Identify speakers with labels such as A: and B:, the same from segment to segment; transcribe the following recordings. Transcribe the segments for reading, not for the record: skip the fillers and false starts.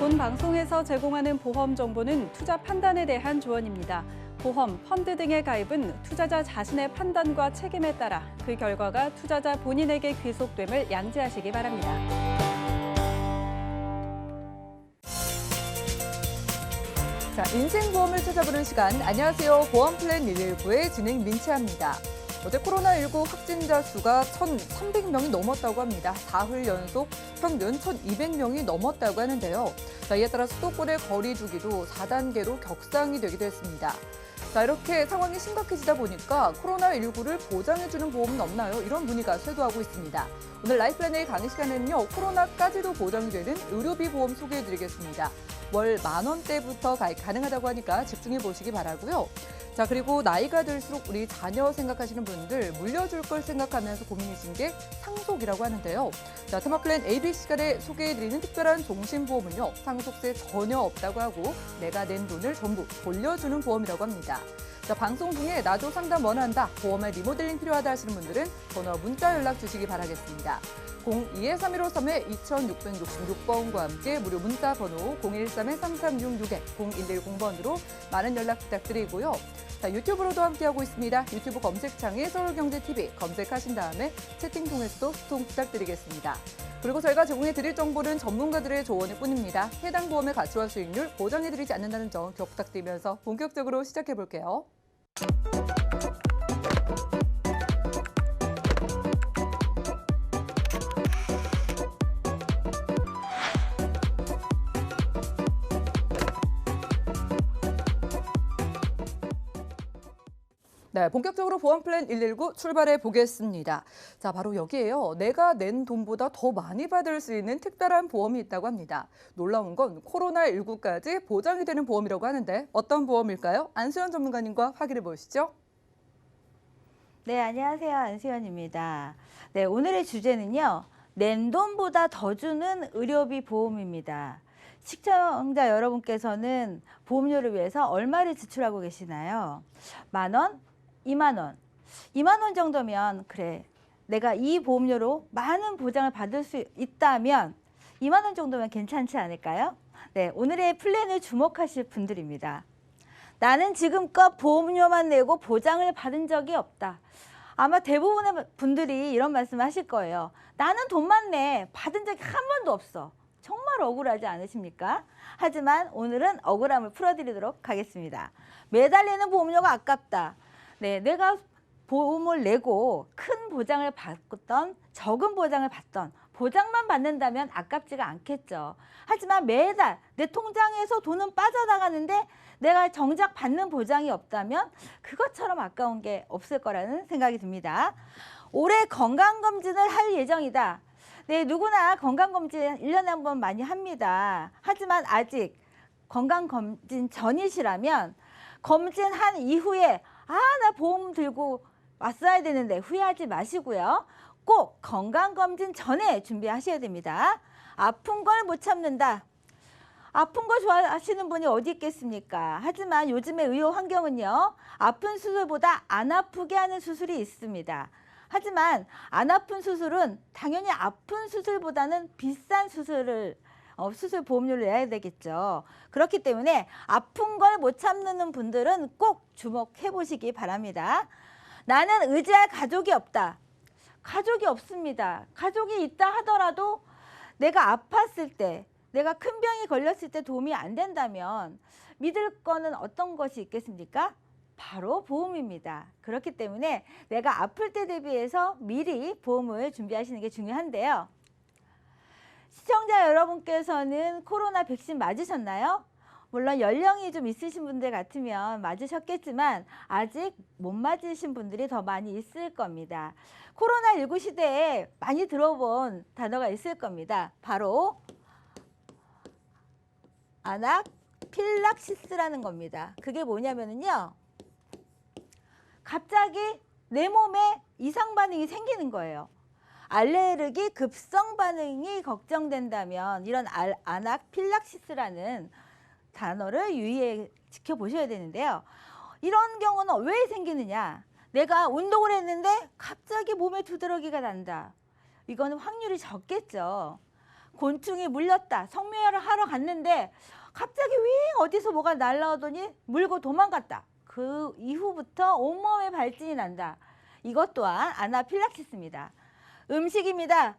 A: 본 방송에서 제공하는 보험 정보는 투자 판단에 대한 조언입니다. 보험, 펀드 등의 가입은 투자자 자신의 판단과 책임에 따라 그 결과가 투자자 본인에게 귀속됨을 양지하시기 바랍니다.
B: 자, 인생보험을 찾아보는 시간. 안녕하세요. 보험플랜 119의 진행 민채합니다. 어제 코로나19 확진자 수가 1,300명이 넘었다고 합니다. 사흘 연속 평균 1,200명이 넘었다고 하는데요. 자, 이에 따라 수도권의 거리 두기도 4단계로 격상이 되기도 했습니다. 자, 이렇게 상황이 심각해지다 보니까 코로나19를 보장해주는 보험은 없나요? 이런 문의가 쇄도하고 있습니다. 오늘 라이프라인의 강의 시간에는요, 코로나까지도 보장이 되는 의료비 보험 소개해드리겠습니다. 월 10,000원대부터 가입 가능하다고 하니까 집중해 보시기 바라고요. 자, 그리고 나이가 들수록 우리 자녀 생각하시는 분들 물려줄 걸 생각하면서 고민이신 게 상속이라고 하는데요. 자, 테마플랜 AB 시간에 소개해드리는 특별한 종신보험은요, 상속세 전혀 없다고 하고 내가 낸 돈을 전부 돌려주는 보험이라고 합니다. 자, 방송 중에 나도 상담 원한다, 보험의 리모델링 필요하다 하시는 분들은 전화 문자 연락 주시기 바라겠습니다. 02-315-2666번과 함께 무료 문자 번호 013-3366-0110번으로 많은 연락 부탁드리고요. 자, 유튜브로도 함께하고 있습니다. 유튜브 검색창에 서울경제TV 검색하신 다음에 채팅 통해서도 소통 부탁드리겠습니다. 그리고 저희가 제공해드릴 정보는 전문가들의 조언일 뿐입니다. 해당 보험의 가치와 수익률 보장해드리지 않는다는 점 기억 부탁드리면서 본격적으로 시작해볼게요. 네, 본격적으로 보험플랜 119 출발해 보겠습니다. 자, 바로 여기에요. 내가 낸 돈보다 더 많이 받을 수 있는 특별한 보험이 있다고 합니다. 놀라운 건 코로나19까지 보장이 되는 보험이라고 하는데 어떤 보험일까요? 안수연 전문가님과 확인해 보시죠.
C: 네, 안녕하세요. 안수연입니다. 네, 오늘의 주제는요, 낸 돈보다 더 주는 의료비 보험입니다. 시청자 여러분께서는 보험료를 위해서 얼마를 지출하고 계시나요? 10,000원? 20,000원. 20,000원 정도면 그래, 내가 이 보험료로 많은 보장을 받을 수 있다면 20,000원 정도면 괜찮지 않을까요? 네, 오늘의 플랜을 주목하실 분들입니다. 나는 지금껏 보험료만 내고 보장을 받은 적이 없다. 아마 대부분의 분들이 이런 말씀 하실 거예요. 나는 돈만 내. 받은 적이 한 번도 없어. 정말 억울하지 않으십니까? 하지만 오늘은 억울함을 풀어드리도록 하겠습니다. 매달 내는 보험료가 아깝다. 네, 내가 보험을 내고 큰 보장을 받던, 적은 보장을 받던, 보장만 받는다면 아깝지가 않겠죠. 하지만 매달 내 통장에서 돈은 빠져나가는데 내가 정작 받는 보장이 없다면 그것처럼 아까운 게 없을 거라는 생각이 듭니다. 올해 건강검진을 할 예정이다. 네, 누구나 건강검진 1년에 한 번 많이 합니다. 하지만 아직 건강검진 전이시라면 검진한 이후에 나 보험 들고 왔어야 되는데 후회하지 마시고요. 꼭 건강검진 전에 준비하셔야 됩니다. 아픈 걸 못 참는다. 아픈 거 좋아하시는 분이 어디 있겠습니까? 하지만 요즘의 의료 환경은요, 아픈 수술보다 안 아프게 하는 수술이 있습니다. 하지만 안 아픈 수술은 당연히 아픈 수술보다는 비싼 수술 보험료를 내야 되겠죠. 그렇기 때문에 아픈 걸 못 참는 분들은 꼭 주목해 보시기 바랍니다. 나는 의지할 가족이 없다. 가족이 없습니다. 가족이 있다 하더라도 내가 아팠을 때, 내가 큰 병이 걸렸을 때 도움이 안 된다면 믿을 거는 어떤 것이 있겠습니까? 바로 보험입니다. 그렇기 때문에 내가 아플 때 대비해서 미리 보험을 준비하시는 게 중요한데요. 시청자 여러분께서는 코로나 백신 맞으셨나요? 물론 연령이 좀 있으신 분들 같으면 맞으셨겠지만 아직 못 맞으신 분들이 더 많이 있을 겁니다. 코로나19 시대에 많이 들어본 단어가 있을 겁니다. 바로 아나필락시스라는 겁니다. 그게 뭐냐면요, 갑자기 내 몸에 이상 반응이 생기는 거예요. 알레르기 급성 반응이 걱정된다면 이런 아나필락시스라는 단어를 유의해 지켜보셔야 되는데요. 이런 경우는 왜 생기느냐? 내가 운동을 했는데 갑자기 몸에 두드러기가 난다. 이거는 확률이 적겠죠. 곤충이 물렸다. 성묘를 하러 갔는데 갑자기 윙 어디서 뭐가 날라오더니 물고 도망갔다. 그 이후부터 온몸에 발진이 난다. 이것 또한 아나필락시스입니다. 음식입니다.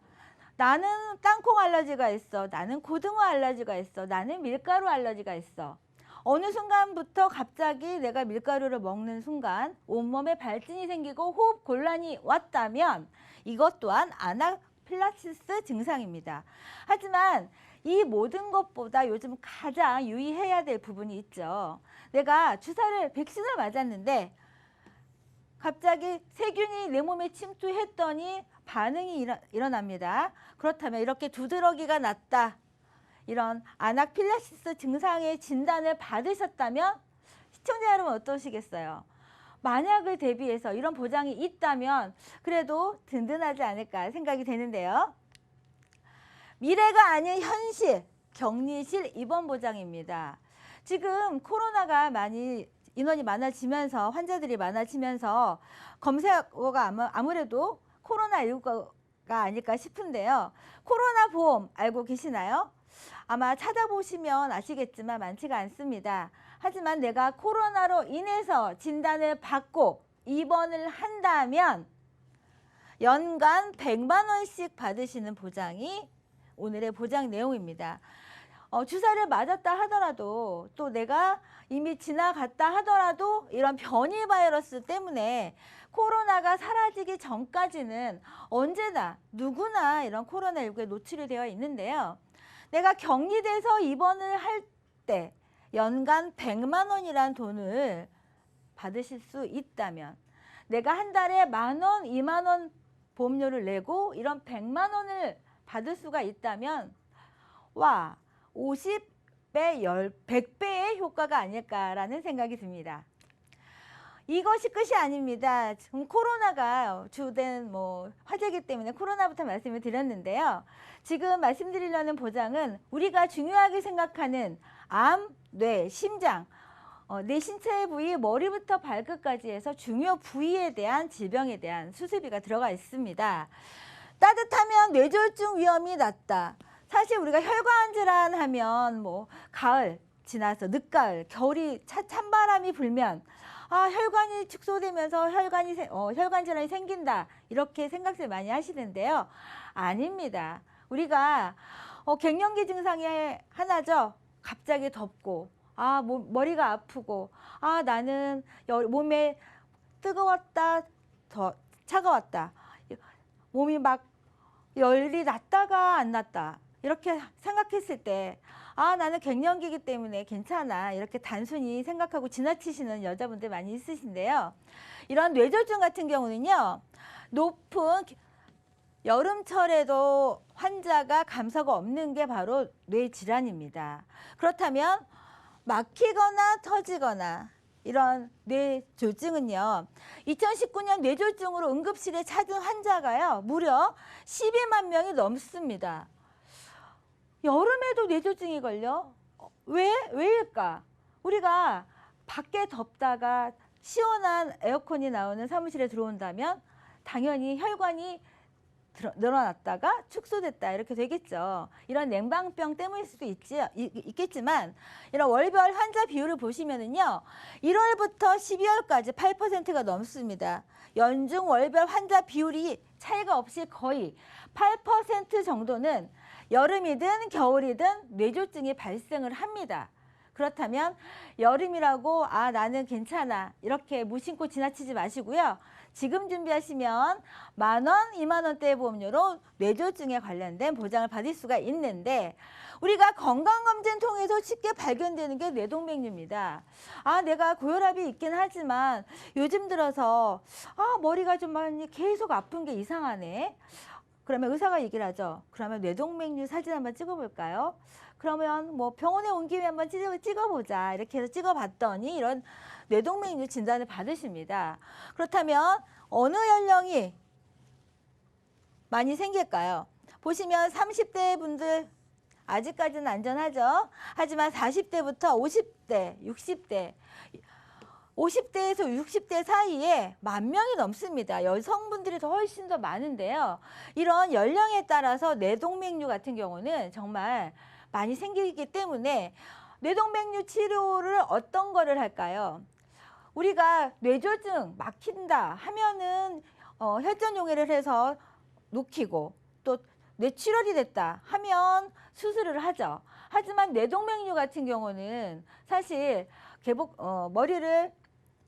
C: 나는 땅콩 알러지가 있어. 나는 고등어 알러지가 있어. 나는 밀가루 알러지가 있어. 어느 순간부터 갑자기 내가 밀가루를 먹는 순간 온몸에 발진이 생기고 호흡 곤란이 왔다면 이것 또한 아나필락시스 증상입니다. 하지만 이 모든 것보다 요즘 가장 유의해야 될 부분이 있죠. 내가 백신을 맞았는데 갑자기 세균이 내 몸에 침투했더니 반응이 일어납니다. 그렇다면 이렇게 두드러기가 났다. 이런 아나필락시스 증상의 진단을 받으셨다면 시청자 여러분 어떠시겠어요? 만약을 대비해서 이런 보장이 있다면 그래도 든든하지 않을까 생각이 되는데요. 미래가 아닌 현실, 격리실 입원 보장입니다. 지금 코로나가 인원이 많아지면서 환자들이 많아지면서 검색어가 아무래도 코로나19가 아닐까 싶은데요. 코로나 보험 알고 계시나요? 아마 찾아보시면 아시겠지만 많지가 않습니다. 하지만 내가 코로나로 인해서 진단을 받고 입원을 한다면 연간 100만 원씩 받으시는 보장이 오늘의 보장 내용입니다. 주사를 맞았다 하더라도 또 내가 이미 지나갔다 하더라도 이런 변이 바이러스 때문에 코로나가 사라지기 전까지는 언제나 누구나 이런 코로나19에 노출이 되어 있는데요. 내가 격리돼서 입원을 할 때 연간 100만 원이란 돈을 받으실 수 있다면 내가 한 달에 10,000원, 20,000원 보험료를 내고 이런 100만 원을 받을 수가 있다면 와 50배, 100배의 효과가 아닐까라는 생각이 듭니다. 이것이 끝이 아닙니다. 지금 코로나가 주된 화제이기 때문에 코로나부터 말씀을 드렸는데요. 지금 말씀드리려는 보장은 우리가 중요하게 생각하는 암, 뇌, 심장, 내 신체 부위 머리부터 발끝까지 해서 중요 부위에 대한 질병에 대한 수술비가 들어가 있습니다. 따뜻하면 뇌졸중 위험이 낮다. 사실 우리가 혈관 질환 하면 가을 지나서 늦가을, 겨울이 찬바람이 불면 혈관이 축소되면서 혈관 질환이 생긴다. 이렇게 생각들 많이 하시는데요. 아닙니다. 우리가 갱년기 증상의 하나죠. 갑자기 덥고 머리가 아프고 나는 몸에 뜨거웠다 더 차가웠다. 몸이 막 열이 났다가 안 났다. 이렇게 생각했을 때 나는 갱년기이기 때문에 괜찮아. 이렇게 단순히 생각하고 지나치시는 여자분들 많이 있으신데요. 이런 뇌졸중 같은 경우는요. 높은 여름철에도 환자가 감소가 없는 게 바로 뇌질환입니다. 그렇다면 막히거나 터지거나 이런 뇌졸중은요. 2019년 뇌졸중으로 응급실에 찾은 환자가요. 무려 12만 명이 넘습니다. 여름에도 뇌졸중이 걸려? 왜일까? 우리가 밖에 덥다가 시원한 에어컨이 나오는 사무실에 들어온다면 당연히 혈관이 늘어났다가 축소됐다 이렇게 되겠죠. 이런 냉방병 때문일 수도 있겠지만 이런 월별 환자 비율을 보시면은요. 1월부터 12월까지 8%가 넘습니다. 연중 월별 환자 비율이 차이가 없이 거의 8% 정도는 여름이든 겨울이든 뇌졸중이 발생을 합니다. 그렇다면 여름이라고 나는 괜찮아 이렇게 무심코 지나치지 마시고요. 지금 준비하시면 10,000원, 20,000원대의 보험료로 뇌졸중에 관련된 보장을 받을 수가 있는데 우리가 건강검진 통해서 쉽게 발견되는 게 뇌동맥류입니다. 내가 고혈압이 있긴 하지만 요즘 들어서 머리가 좀 많이 계속 아픈 게 이상하네. 그러면 의사가 얘기를 하죠. 그러면 뇌동맥류 사진 한번 찍어볼까요? 그러면 병원에 온 김에 한번 찍어보자. 이렇게 해서 찍어봤더니 이런 뇌동맥류 진단을 받으십니다. 그렇다면 어느 연령이 많이 생길까요? 보시면 30대 분들 아직까지는 안전하죠. 하지만 40대부터 50대, 60대, 50대에서 60대 사이에 10,000명이 넘습니다. 여성분들이 더 훨씬 더 많은데요. 이런 연령에 따라서 뇌동맥류 같은 경우는 정말 많이 생기기 때문에 뇌동맥류 치료를 어떤 거를 할까요? 우리가 뇌졸중 막힌다 하면은 혈전용해를 해서 녹이고 또 뇌출혈이 됐다 하면 수술을 하죠. 하지만 뇌동맥류 같은 경우는 사실 머리를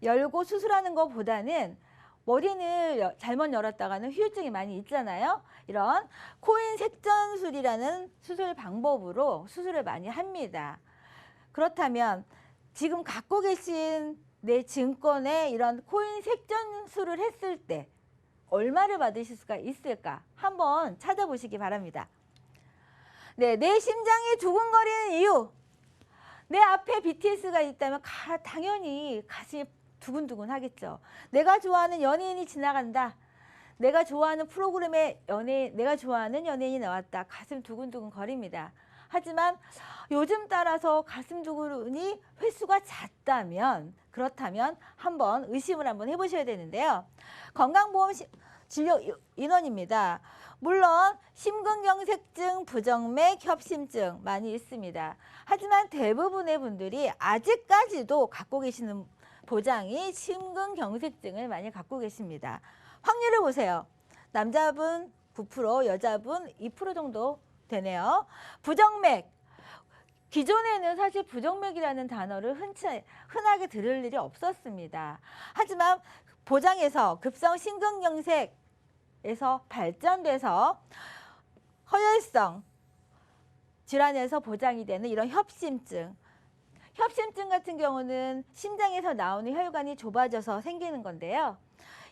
C: 열고 수술하는 것보다는 머리를 잘못 열었다가는 후유증이 많이 있잖아요. 이런 코인 색전술이라는 수술 방법으로 수술을 많이 합니다. 그렇다면 지금 갖고 계신 내 증권에 이런 코인 색전술을 했을 때 얼마를 받으실 수가 있을까? 한번 찾아보시기 바랍니다. 네, 내 심장이 두근거리는 이유. 내 앞에 BTS가 있다면 당연히 가슴이 두근두근 하겠죠. 내가 좋아하는 연예인이 지나간다. 내가 좋아하는 프로그램에 내가 좋아하는 연예인이 나왔다. 가슴 두근두근 거립니다. 하지만 요즘 따라서 가슴 두근이 횟수가 잦다면 그렇다면 한번 의심을 한번 해보셔야 되는데요. 건강보험 진료 인원입니다. 물론 심근경색증, 부정맥, 협심증 많이 있습니다. 하지만 대부분의 분들이 아직까지도 갖고 계시는 보장이 심근경색증을 많이 갖고 계십니다. 확률을 보세요. 남자분 9%, 여자분 2% 정도 되네요. 부정맥. 기존에는 사실 부정맥이라는 단어를 흔하게 들을 일이 없었습니다. 하지만 보장에서 급성 심근경색에서 발전돼서 허혈성 질환에서 보장이 되는 이런 협심증. 협심증 같은 경우는 심장에서 나오는 혈관이 좁아져서 생기는 건데요.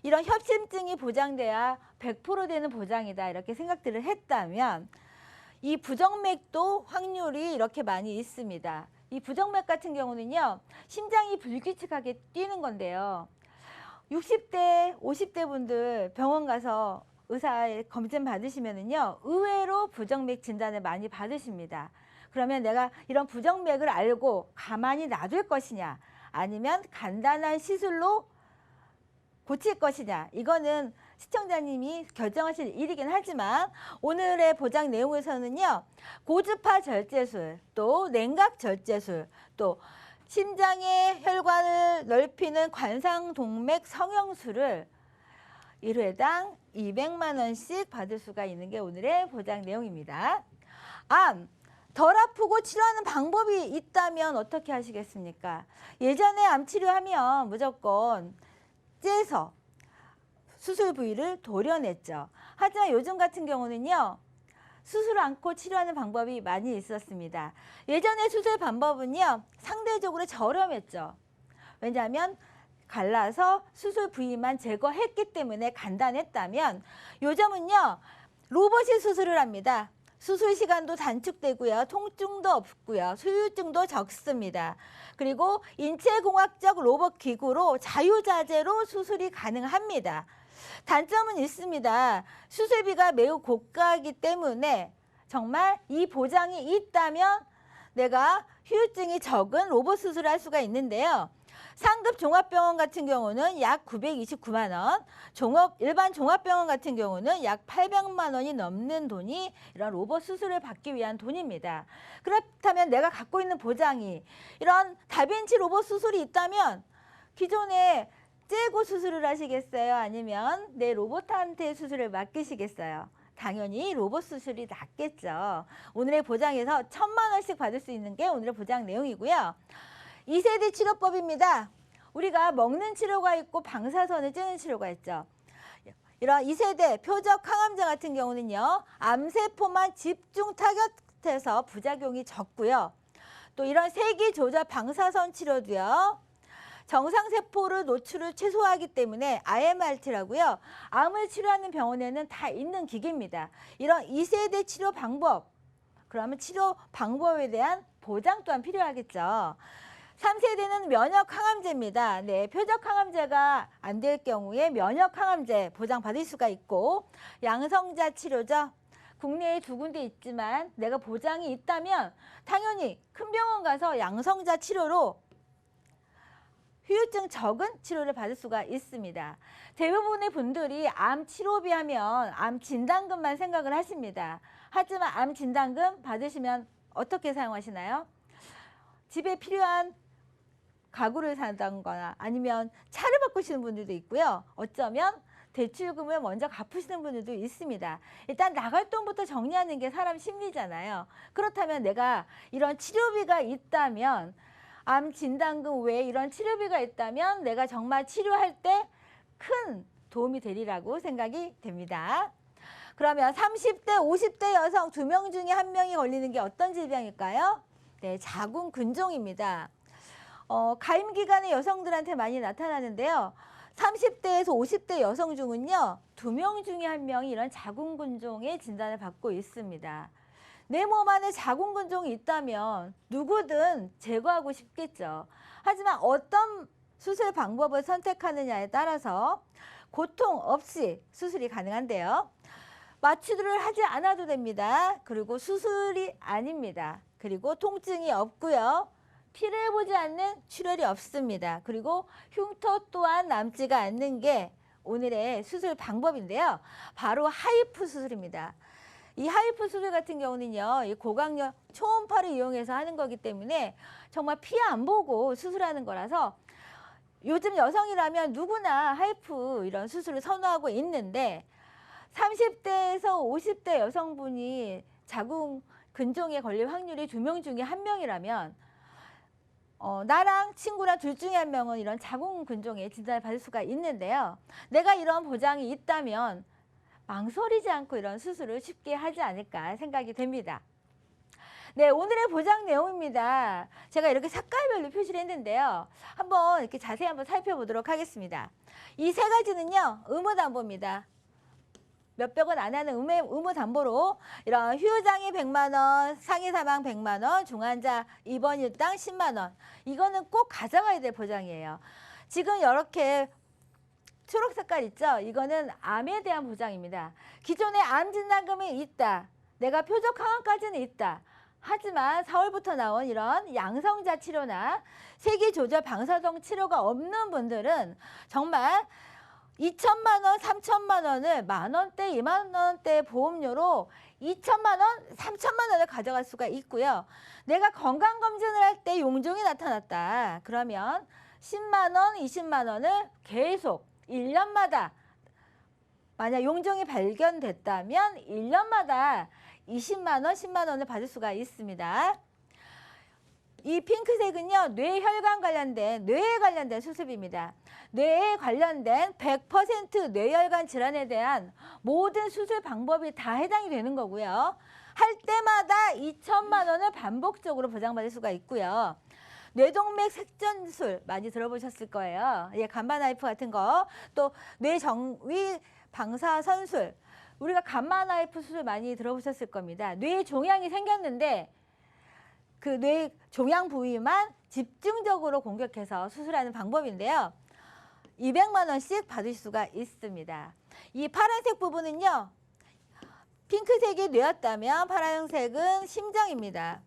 C: 이런 협심증이 보장돼야 100% 되는 보장이다 이렇게 생각들을 했다면 이 부정맥도 확률이 이렇게 많이 있습니다. 이 부정맥 같은 경우는요. 심장이 불규칙하게 뛰는 건데요. 60대, 50대 분들 병원 가서 의사의 검진 받으시면은요. 의외로 부정맥 진단을 많이 받으십니다. 그러면 내가 이런 부정맥을 알고 가만히 놔둘 것이냐 아니면 간단한 시술로 고칠 것이냐 이거는 시청자님이 결정하실 일이긴 하지만 오늘의 보장 내용에서는요. 고주파 절제술, 또 냉각 절제술, 또 심장의 혈관을 넓히는 관상동맥 성형술을 1회당 200만 원씩 받을 수가 있는 게 오늘의 보장 내용입니다. 암, 덜 아프고 치료하는 방법이 있다면 어떻게 하시겠습니까? 예전에 암 치료하면 무조건 째서 수술 부위를 도려냈죠. 하지만 요즘 같은 경우는요. 수술 않고 치료하는 방법이 많이 있었습니다. 예전의 수술 방법은요. 상대적으로 저렴했죠. 왜냐하면 갈라서 수술 부위만 제거했기 때문에 간단했다면 요즘은요. 로봇이 수술을 합니다. 수술 시간도 단축되고요. 통증도 없고요. 후유증도 적습니다. 그리고 인체공학적 로봇 기구로 자유자재로 수술이 가능합니다. 단점은 있습니다. 수술비가 매우 고가이기 때문에 정말 이 보장이 있다면 내가 후유증이 적은 로봇 수술을 할 수가 있는데요. 상급 종합병원 같은 경우는 약 929만 원, 일반 종합병원 같은 경우는 약 800만 원이 넘는 돈이 이런 로봇 수술을 받기 위한 돈입니다. 그렇다면 내가 갖고 있는 보장이 이런 다빈치 로봇 수술이 있다면 기존에 째고 수술을 하시겠어요? 아니면 내 로봇한테 수술을 맡기시겠어요? 당연히 로봇 수술이 낫겠죠. 오늘의 보장에서 1,000만 원씩 받을 수 있는 게 오늘의 보장 내용이고요. 2세대 치료법입니다. 우리가 먹는 치료가 있고 방사선을 찌는 치료가 있죠. 이런 2세대 표적 항암제 같은 경우는요. 암세포만 집중 타겟해서 부작용이 적고요. 또 이런 세기 조절 방사선 치료도요. 정상세포를 노출을 최소화하기 때문에 IMRT라고요. 암을 치료하는 병원에는 다 있는 기기입니다. 이런 2세대 치료 방법, 그러면 치료 방법에 대한 보장 또한 필요하겠죠. 3세대는 면역항암제입니다. 네, 표적항암제가 안 될 경우에 면역항암제 보장받을 수가 있고 양성자 치료죠. 국내에 2군데 있지만 내가 보장이 있다면 당연히 큰 병원 가서 양성자 치료로 후유증 적은 치료를 받을 수가 있습니다. 대부분의 분들이 암 치료비 하면 암 진단금만 생각을 하십니다. 하지만 암 진단금 받으시면 어떻게 사용하시나요? 집에 필요한 가구를 산다거나 아니면 차를 바꾸시는 분들도 있고요. 어쩌면 대출금을 먼저 갚으시는 분들도 있습니다. 일단 나갈 돈부터 정리하는 게 사람 심리잖아요. 그렇다면 내가 이런 치료비가 있다면, 암 진단금 외에 이런 치료비가 있다면 내가 정말 치료할 때 큰 도움이 되리라고 생각이 됩니다. 그러면 30대, 50대 여성 2명 중에 1명이 걸리는 게 어떤 질병일까요? 네, 자궁근종입니다. 가임 기간에 여성들한테 많이 나타나는데요. 30대에서 50대 여성 중은요, 2명 중에 1명이 이런 자궁근종의 진단을 받고 있습니다. 내 몸 안에 자궁근종이 있다면 누구든 제거하고 싶겠죠. 하지만 어떤 수술 방법을 선택하느냐에 따라서 고통 없이 수술이 가능한데요. 마취를 하지 않아도 됩니다. 그리고 수술이 아닙니다. 그리고 통증이 없고요. 피를 보지 않는 출혈이 없습니다. 그리고 흉터 또한 남지가 않는 게 오늘의 수술 방법인데요. 바로 하이프 수술입니다. 이 하이프 수술 같은 경우는요, 이 고강력 초음파를 이용해서 하는 거기 때문에 정말 피 안 보고 수술하는 거라서 요즘 여성이라면 누구나 하이프 이런 수술을 선호하고 있는데 30대에서 50대 여성분이 자궁 근종에 걸릴 확률이 2명 중에 1명이라면 나랑 친구랑 둘 중에 1명은 이런 자궁 근종에 진단을 받을 수가 있는데요. 내가 이런 보장이 있다면 망설이지 않고 이런 수술을 쉽게 하지 않을까 생각이 됩니다. 네, 오늘의 보장 내용입니다. 제가 이렇게 색깔별로 표시를 했는데요. 한번 이렇게 자세히 한번 살펴보도록 하겠습니다. 이 세 가지는요, 의무담보입니다. 몇백원 안 하는 의무담보로 이런 후유장애 100만 원, 상해 사망 100만 원, 중환자 입원 일당 10만 원. 이거는 꼭 가져가야 될 보장이에요. 지금 이렇게 초록 색깔 있죠? 이거는 암에 대한 보장입니다. 기존에 암 진단금이 있다. 내가 표적 항암까지는 있다. 하지만 4월부터 나온 이런 양성자 치료나 세기 조절 방사성 치료가 없는 분들은 정말 2천만 원, 3천만 원을 만 원대, 2만 원대 보험료로 2천만 원, 3천만 원을 가져갈 수가 있고요. 내가 건강검진을 할 때 용종이 나타났다. 그러면 10만 원, 20만 원을 계속 1년마다 만약 용종이 발견됐다면 1년마다 20만 원, 10만 원을 받을 수가 있습니다. 이 핑크색은요, 뇌혈관 관련된, 뇌에 관련된 수술입니다. 뇌에 관련된 100% 뇌혈관 질환에 대한 모든 수술 방법이 다 해당이 되는 거고요. 할 때마다 2천만 원을 반복적으로 보장받을 수가 있고요. 뇌동맥 색전술 많이 들어보셨을 거예요. 예, 간만 하이프 같은 거, 또 뇌정위 방사선술, 우리가 간만 하이프 수술 많이 들어보셨을 겁니다. 뇌 종양이 생겼는데 그 뇌 종양 부위만 집중적으로 공격해서 수술하는 방법인데요. 200만 원씩 받을 수가 있습니다. 이 파란색 부분은요, 핑크색이 뇌였다면 파란색은 심장입니다.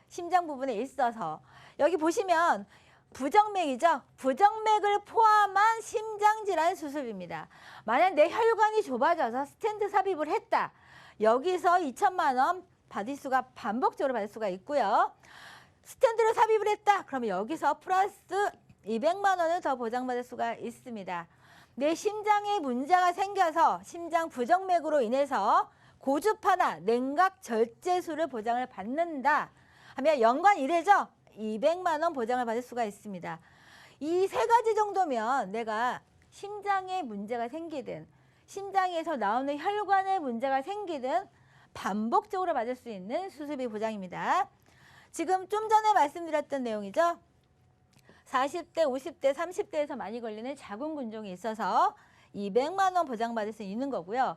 C: 심장 부분에 있어서 여기 보시면 부정맥이죠. 부정맥을 포함한 심장질환 수술입니다. 만약 내 혈관이 좁아져서 스텐트 삽입을 했다. 여기서 2천만 원 받을 수가 반복적으로 받을 수가 있고요. 스텐트를 삽입을 했다. 그러면 여기서 플러스 200만 원을 더 보장받을 수가 있습니다. 내 심장에 문제가 생겨서 심장 부정맥으로 인해서 고주파나 냉각 절제술을 보장을 받는다 하면 연간 1회죠. 200만 원 보장을 받을 수가 있습니다. 이 세 가지 정도면 내가 심장에 문제가 생기든 심장에서 나오는 혈관에 문제가 생기든 반복적으로 받을 수 있는 수술비 보장입니다. 지금 좀 전에 말씀드렸던 내용이죠. 40대, 50대, 30대에서 많이 걸리는 자궁근종이 있어서 200만 원 보장받을 수 있는 거고요.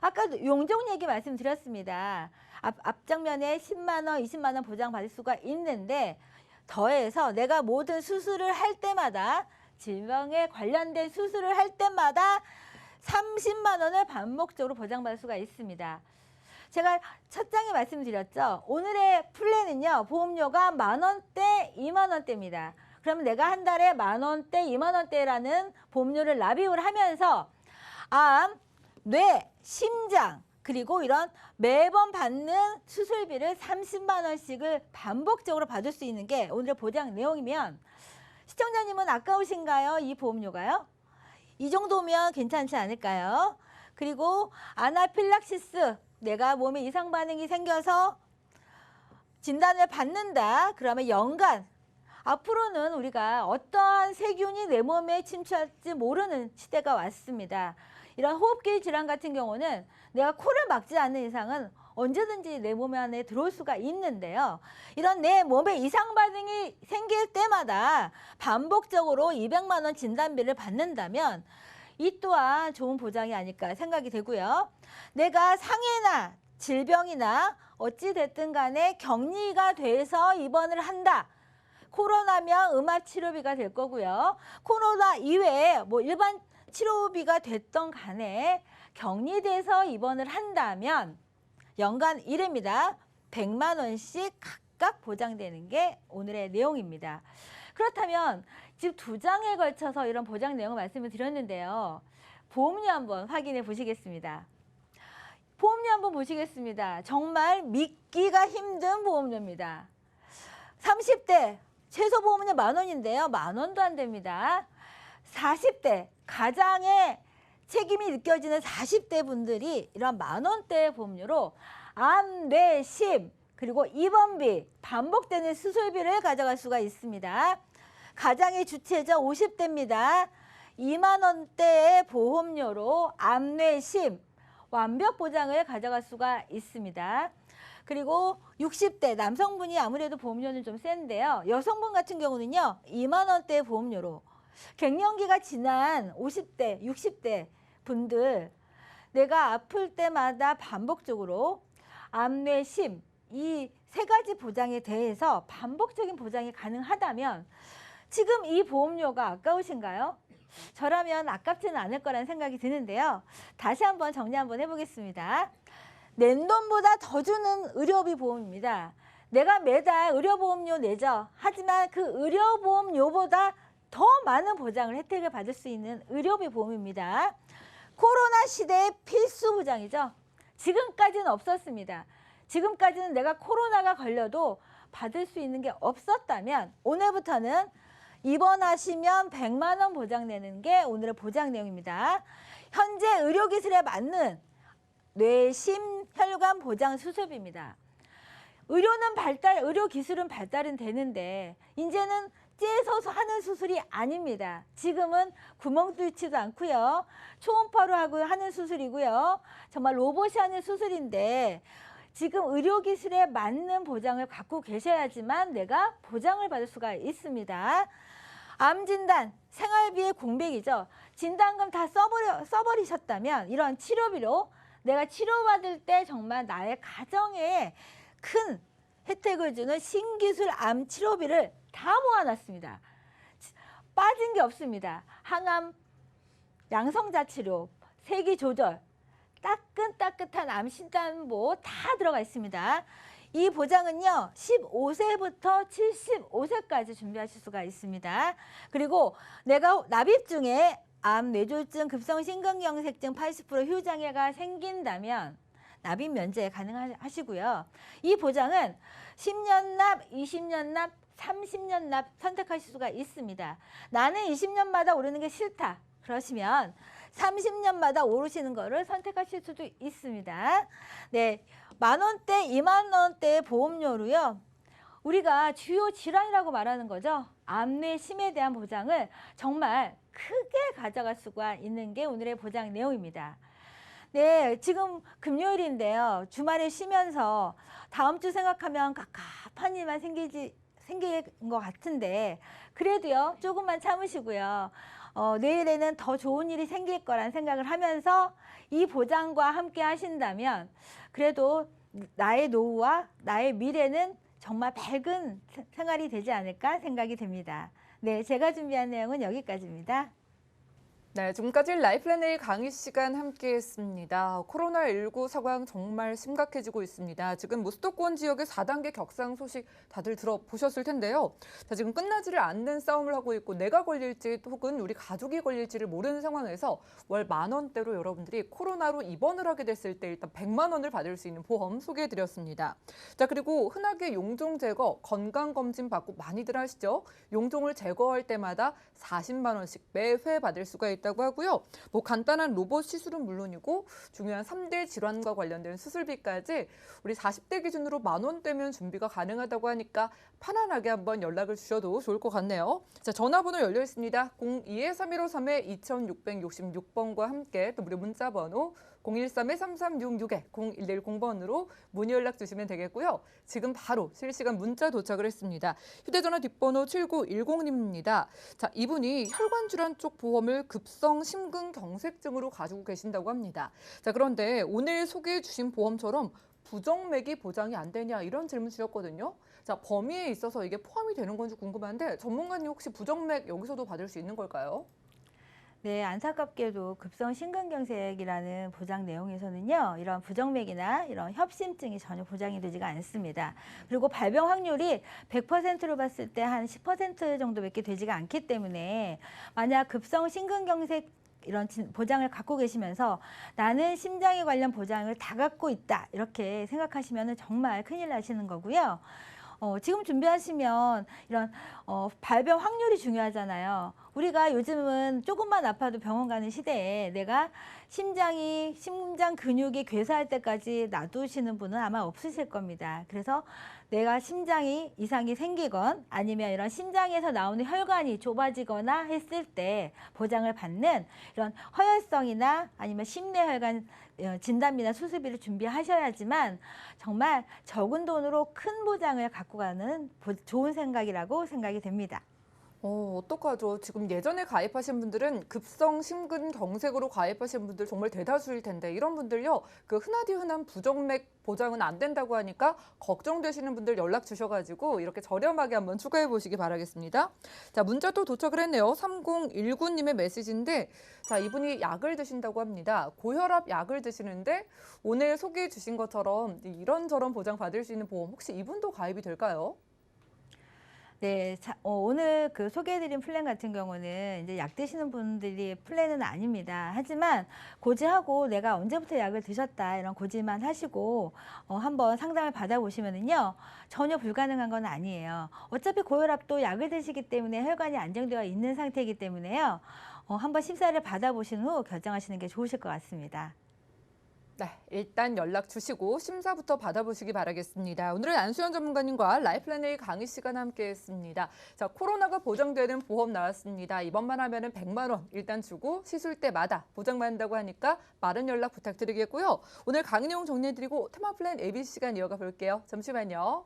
C: 아까 용종 얘기 말씀드렸습니다. 앞장면에 10만 원, 20만 원 보장받을 수가 있는데 더해서 내가 모든 수술을 할 때마다 질병에 관련된 수술을 할 때마다 30만 원을 반복적으로 보장받을 수가 있습니다. 제가 첫 장에 말씀드렸죠. 오늘의 플랜은요. 보험료가 만 원대, 2만 원대입니다. 그러면 내가 한 달에 10,000원대, 20,000원대라는 보험료를 납입을 하면서 암, 뇌, 심장 그리고 이런 매번 받는 수술비를 30만 원씩을 반복적으로 받을 수 있는 게 오늘의 보장 내용이면 시청자님은 아까우신가요? 이 보험료가요? 이 정도면 괜찮지 않을까요? 그리고 아나필락시스, 내가 몸에 이상 반응이 생겨서 진단을 받는다. 그러면 연간 앞으로는 우리가 어떠한 세균이 내 몸에 침투할지 모르는 시대가 왔습니다. 이런 호흡기 질환 같은 경우는 내가 코를 막지 않는 이상은 언제든지 내 몸 안에 들어올 수가 있는데요. 이런 내 몸에 이상 반응이 생길 때마다 반복적으로 200만 원 진단비를 받는다면 이 또한 좋은 보장이 아닐까 생각이 되고요. 내가 상해나 질병이나 어찌 됐든 간에 격리가 돼서 입원을 한다. 코로나면 음압 치료비가 될 거고요. 코로나 이외에 뭐 일반 치료비가 됐던 간에 격리돼서 입원을 한다면 연간 1회입니다. 100만 원씩 각각 보장되는 게 오늘의 내용입니다. 그렇다면 지금 2장에 걸쳐서 이런 보장 내용을 말씀을 드렸는데요. 보험료 한번 확인해 보시겠습니다. 보험료 한번 보시겠습니다. 정말 믿기가 힘든 보험료입니다. 30대 최소 보험료 10,000원인데요. 10,000원도 안 됩니다. 40대 가장의 책임이 느껴지는 40대 분들이 이런 10,000원대 보험료로 암, 뇌, 심 그리고 입원비, 반복되는 수술비를 가져갈 수가 있습니다. 가장의 주체죠. 50대입니다. 2만 원대의 보험료로 암, 뇌, 심 완벽 보장을 가져갈 수가 있습니다. 그리고 60대 남성분이 아무래도 보험료는 좀 센데요. 여성분 같은 경우는요. 2만 원대 보험료로 갱년기가 지난 50대, 60대 분들 내가 아플 때마다 반복적으로 암, 뇌, 심 이 세 가지 보장에 대해서 반복적인 보장이 가능하다면 지금 이 보험료가 아까우신가요? 저라면 아깝지는 않을 거라는 생각이 드는데요. 다시 한번 정리 한번 해보겠습니다. 낸 돈보다 더 주는 의료비 보험입니다. 내가 매달 의료보험료 내죠. 하지만 그 의료보험료보다 더 많은 보장을 혜택을 받을 수 있는 의료비 보험입니다. 코로나 시대의 필수 보장이죠. 지금까지는 없었습니다. 지금까지는 내가 코로나가 걸려도 받을 수 있는 게 없었다면 오늘부터는 입원하시면 100만 원 보장내는 게 오늘의 보장 내용입니다. 현재 의료기술에 맞는 뇌심 혈관 보장 수술비입니다. 의료기술은 발달은 되는데 이제는 째서서 하는 수술이 아닙니다. 지금은 구멍 뚫지도 않고요. 초음파로 하고 하는 수술이고요. 정말 로봇이 하는 수술인데 지금 의료기술에 맞는 보장을 갖고 계셔야지만 내가 보장을 받을 수가 있습니다. 암진단, 생활비의 공백이죠. 진단금 다 써버리셨다면 이런 치료비로 내가 치료받을 때 정말 나의 가정에 큰 혜택을 주는 신기술 암 치료비를 다 모아놨습니다. 빠진 게 없습니다. 항암, 양성자 치료, 세기 조절, 따끈따끈한 암 진단보 다 들어가 있습니다. 이 보장은요 15세부터 75세까지 준비하실 수가 있습니다. 그리고 내가 납입 중에 암, 뇌졸중, 급성심근경색증 80% 후유장애가 생긴다면 납입 면제 가능하시고요. 이 보장은 10년 납, 20년 납, 30년 납 선택하실 수가 있습니다. 나는 20년마다 오르는 게 싫다. 그러시면 30년마다 오르시는 거를 선택하실 수도 있습니다. 네, 10,000원대, 2만 원대의 보험료로요. 우리가 주요 질환이라고 말하는 거죠. 암, 뇌, 심에 대한 보장을 정말 크게 가져갈 수가 있는 게 오늘의 보장 내용입니다. 네, 지금 금요일인데요. 주말에 쉬면서 다음 주 생각하면 갑갑한 일만 생긴 것 같은데 그래도요. 조금만 참으시고요. 내일에는 더 좋은 일이 생길 거란 생각을 하면서 이 보장과 함께 하신다면 그래도 나의 노후와 나의 미래는 정말 밝은 생활이 되지 않을까 생각이 됩니다. 네, 제가 준비한 내용은 여기까지입니다.
B: 네, 지금까지 라이플랜A 강의 시간 함께했습니다. 코로나19 상황 정말 심각해지고 있습니다. 지금 뭐 수도권 지역의 4단계 격상 소식 다들 들어보셨을 텐데요. 자, 지금 끝나지를 않는 싸움을 하고 있고 내가 걸릴지 혹은 우리 가족이 걸릴지를 모르는 상황에서 월 10,000원대로 여러분들이 코로나로 입원을 하게 됐을 때 일단 100만 원을 받을 수 있는 보험 소개해드렸습니다. 자, 그리고 흔하게 용종 제거, 건강검진 받고 많이들 하시죠. 용종을 제거할 때마다 40만 원씩 매회 받을 수가 있다고 하고요. 뭐 간단한 로봇 시술은 물론이고 중요한 3대 질환과 관련된 수술비까지 우리 40대 기준으로 10,000원대면 준비가 가능하다고 하니까 편안하게 한번 연락을 주셔도 좋을 것 같네요. 자, 전화번호 열려 있습니다. 02-3153-2666번과 함께 또 무료 문자 번호 013-3366-0110번으로 문의 연락 주시면 되겠고요. 지금 바로 실시간 문자 도착을 했습니다. 휴대전화 뒷번호 7910님입니다. 자, 이분이 혈관 질환 쪽 보험을 급성 심근경색증으로 가지고 계신다고 합니다. 자, 그런데 오늘 소개해 주신 보험처럼 부정맥이 보장이 안 되냐 이런 질문 주셨거든요. 자, 범위에 있어서 이게 포함이 되는 건지 궁금한데 전문가님 혹시 부정맥 여기서도 받을 수 있는 걸까요?
C: 네, 안타깝게도 급성 심근경색이라는 보장 내용에서는요, 이런 부정맥이나 이런 협심증이 전혀 보장이 되지가 않습니다. 그리고 발병 확률이 100%로 봤을 때 한 10% 정도밖에 되지가 않기 때문에 만약 급성 심근경색 이런 보장을 갖고 계시면서 나는 심장에 관련 보장을 다 갖고 있다 이렇게 생각하시면 정말 큰일 나시는 거고요. 지금 준비하시면 이런 발병 확률이 중요하잖아요. 우리가 요즘은 조금만 아파도 병원 가는 시대에 내가 심장 근육이 괴사할 때까지 놔두시는 분은 아마 없으실 겁니다. 그래서 내가 심장이 이상이 생기건 아니면 이런 심장에서 나오는 혈관이 좁아지거나 했을 때 보장을 받는 이런 허혈성이나 아니면 심내혈관 진단비나 수술비를 준비하셔야지만 정말 적은 돈으로 큰 보장을 갖고 가는 좋은 생각이라고 생각이 됩니다.
B: 어떡하죠? 지금 예전에 가입하신 분들은 급성 심근경색으로 가입하신 분들 정말 대다수일 텐데 이런 분들요. 그 흔한 부정맥 보장은 안 된다고 하니까 걱정되시는 분들 연락 주셔가지고 이렇게 저렴하게 한번 추가해 보시기 바라겠습니다. 자, 문자 또 도착을 했네요. 3019님의 메시지인데 자, 이분이 약을 드신다고 합니다. 고혈압 약을 드시는데 오늘 소개해 주신 것처럼 이런저런 보장 받을 수 있는 보험 혹시 이분도 가입이 될까요?
C: 네, 오늘 그 소개해드린 플랜 같은 경우는 이제 약 드시는 분들이 플랜은 아닙니다. 하지만 고지하고 내가 언제부터 약을 드셨다 이런 고지만 하시고 한번 상담을 받아보시면은요 전혀 불가능한 건 아니에요. 어차피 고혈압도 약을 드시기 때문에 혈관이 안정되어 있는 상태이기 때문에요. 한번 심사를 받아보신 후 결정하시는 게 좋으실 것 같습니다.
B: 네, 일단 연락 주시고 심사부터 받아보시기 바라겠습니다. 오늘은 안수현 전문가님과 라이플랜A 강의 시간 함께했습니다. 자, 코로나가 보장되는 보험 나왔습니다. 이번만 하면은 100만 원 일단 주고 시술 때마다 보장받는다고 하니까 빠른 연락 부탁드리겠고요. 오늘 강의 내용 정리해드리고 테마플랜 ABC 시간 이어가 볼게요. 잠시만요.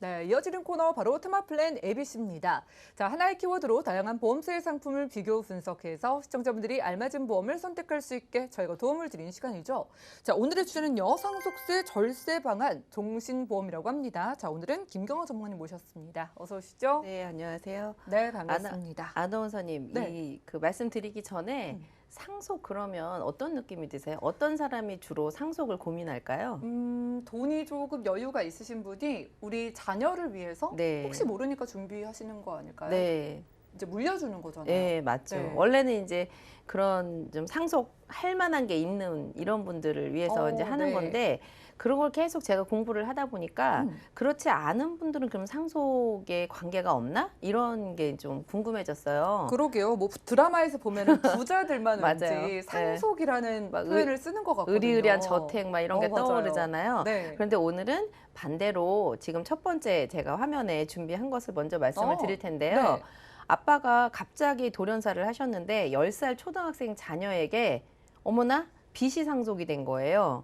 B: 네, 이어지는 코너 바로 테마플랜 ABC입니다. 자, 하나의 키워드로 다양한 보험사의 상품을 비교 분석해서 시청자분들이 알맞은 보험을 선택할 수 있게 저희가 도움을 드리는 시간이죠. 자, 오늘의 주제는요. 상속세 절세 방안 종신보험이라고 합니다. 자, 오늘은 김경화 전문가님 모셨습니다. 어서 오시죠.
D: 네, 안녕하세요.
B: 네, 반갑습니다.
D: 아나운서님,
B: 네.
D: 그 말씀드리기 전에 상속 그러면 어떤 느낌이 드세요? 어떤 사람이 주로 상속을 고민할까요?
B: 돈이 조금 여유가 있으신 분이 우리 자녀를 위해서
D: 네.
B: 혹시 모르니까 준비하시는 거 아닐까요?
D: 네,
B: 이제 물려주는 거잖아요.
D: 네, 맞죠.
B: 네.
D: 원래는 이제 그런 좀 상속할 만한 게 있는 이런 분들을 위해서 이제 하는
B: 네.
D: 건데 그런 걸 계속 제가 공부를 하다 보니까 그렇지 않은 분들은 그럼 상속에 관계가 없나? 이런 게 좀 궁금해졌어요.
B: 그러게요. 뭐 드라마에서 보면은 부자들만
D: 맞아요.
B: 왠지 상속이라는
D: 막
B: 표현을 쓰는 것 같거든요.
D: 의리의리한 저택 막 이런 게
B: 맞아요.
D: 떠오르잖아요.
B: 네.
D: 그런데 오늘은 반대로 지금 첫 번째 제가 화면에 준비한 것을 먼저 말씀을 드릴 텐데요.
B: 네.
D: 아빠가 갑자기 돌연사를 하셨는데 10살 초등학생 자녀에게 어머나 빚이 상속이 된 거예요.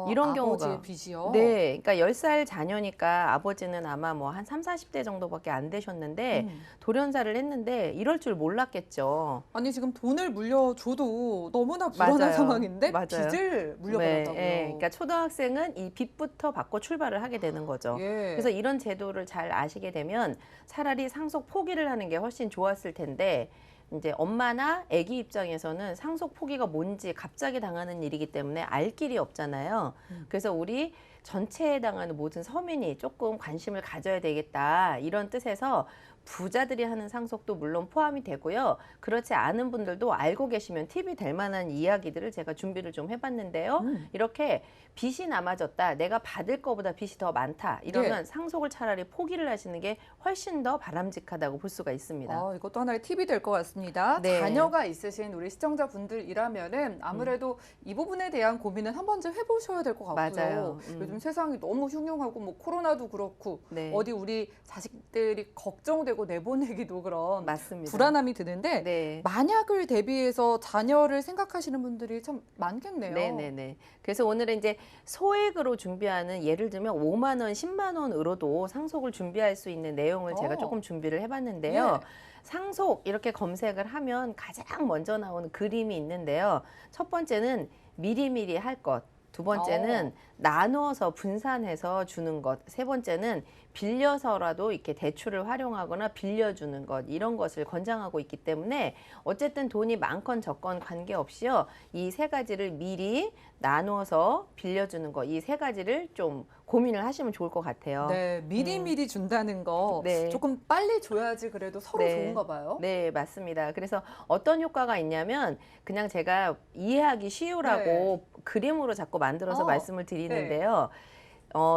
D: 이런 경우가.
B: 아버지의 빚이요?
D: 네, 그러니까 10살 자녀니까 아버지는 아마 뭐 한 3, 40대 정도밖에 안 되셨는데 돌연사를 했는데 이럴 줄 몰랐겠죠.
B: 아니 지금 돈을 물려줘도 너무나 불안한
D: 맞아요.
B: 상황인데
D: 맞아요.
B: 빚을 물려받았다고요.
D: 네, 그러니까 초등학생은 이 빚부터 받고 출발을 하게 되는 거죠.
B: 예.
D: 그래서 이런 제도를 잘 아시게 되면 차라리 상속 포기를 하는 게 훨씬 좋았을 텐데 이제 엄마나 아기 입장에서는 상속 포기가 뭔지 갑자기 당하는 일이기 때문에 알 길이 없잖아요. 그래서 우리 전체에 해당하는 모든 서민이 조금 관심을 가져야 되겠다 이런 뜻에서 부자들이 하는 상속도 물론 포함이 되고요. 그렇지 않은 분들도 알고 계시면 팁이 될 만한 이야기들을 제가 준비를 좀 해봤는데요. 이렇게 빚이 남아졌다. 내가 받을 거보다 빚이 더 많다. 이러면 상속을 차라리 포기를 하시는 게 훨씬 더 바람직하다고 볼 수가 있습니다.
B: 이것도 하나의 팁이 될 것 같습니다.
D: 네.
B: 자녀가 있으신 우리 시청자분들이라면은 아무래도 이 부분에 대한 고민은 한 번쯤 해보셔야 될 것 같고요.
D: 맞아요.
B: 요즘 세상이 너무 흉흉하고 뭐 코로나도 그렇고
D: 네.
B: 어디 우리 자식들이 걱정되고 내보내기도 그런
D: 맞습니다.
B: 불안함이 드는데
D: 네.
B: 만약을 대비해서 자녀를 생각하시는 분들이 참 많겠네요.
D: 네네네. 그래서 오늘은 이제 소액으로 준비하는 예를 들면 5만 원, 10만 원으로도 상속을 준비할 수 있는 내용을 제가 조금 준비를 해봤는데요.
B: 예.
D: 상속 이렇게 검색을 하면 가장 먼저 나오는 그림이 있는데요. 첫 번째는 미리미리 할 것. 두 번째는 나누어서 분산해서 주는 것. 세 번째는 빌려서라도 이렇게 대출을 활용하거나 빌려주는 것. 이런 것을 권장하고 있기 때문에 어쨌든 돈이 많건 적건 관계없이요. 이 세 가지를 미리 나누어서 빌려주는 것. 이 세 가지를 좀 고민을 하시면 좋을 것 같아요.
B: 네, 미리미리 준다는 거
D: 네.
B: 조금 빨리 줘야지 그래도 서로
D: 네.
B: 좋은가 봐요.
D: 네, 맞습니다. 그래서 어떤 효과가 있냐면 그냥 제가 이해하기 쉬우라고 그림으로 자꾸 만들어서 말씀을 드리는데요.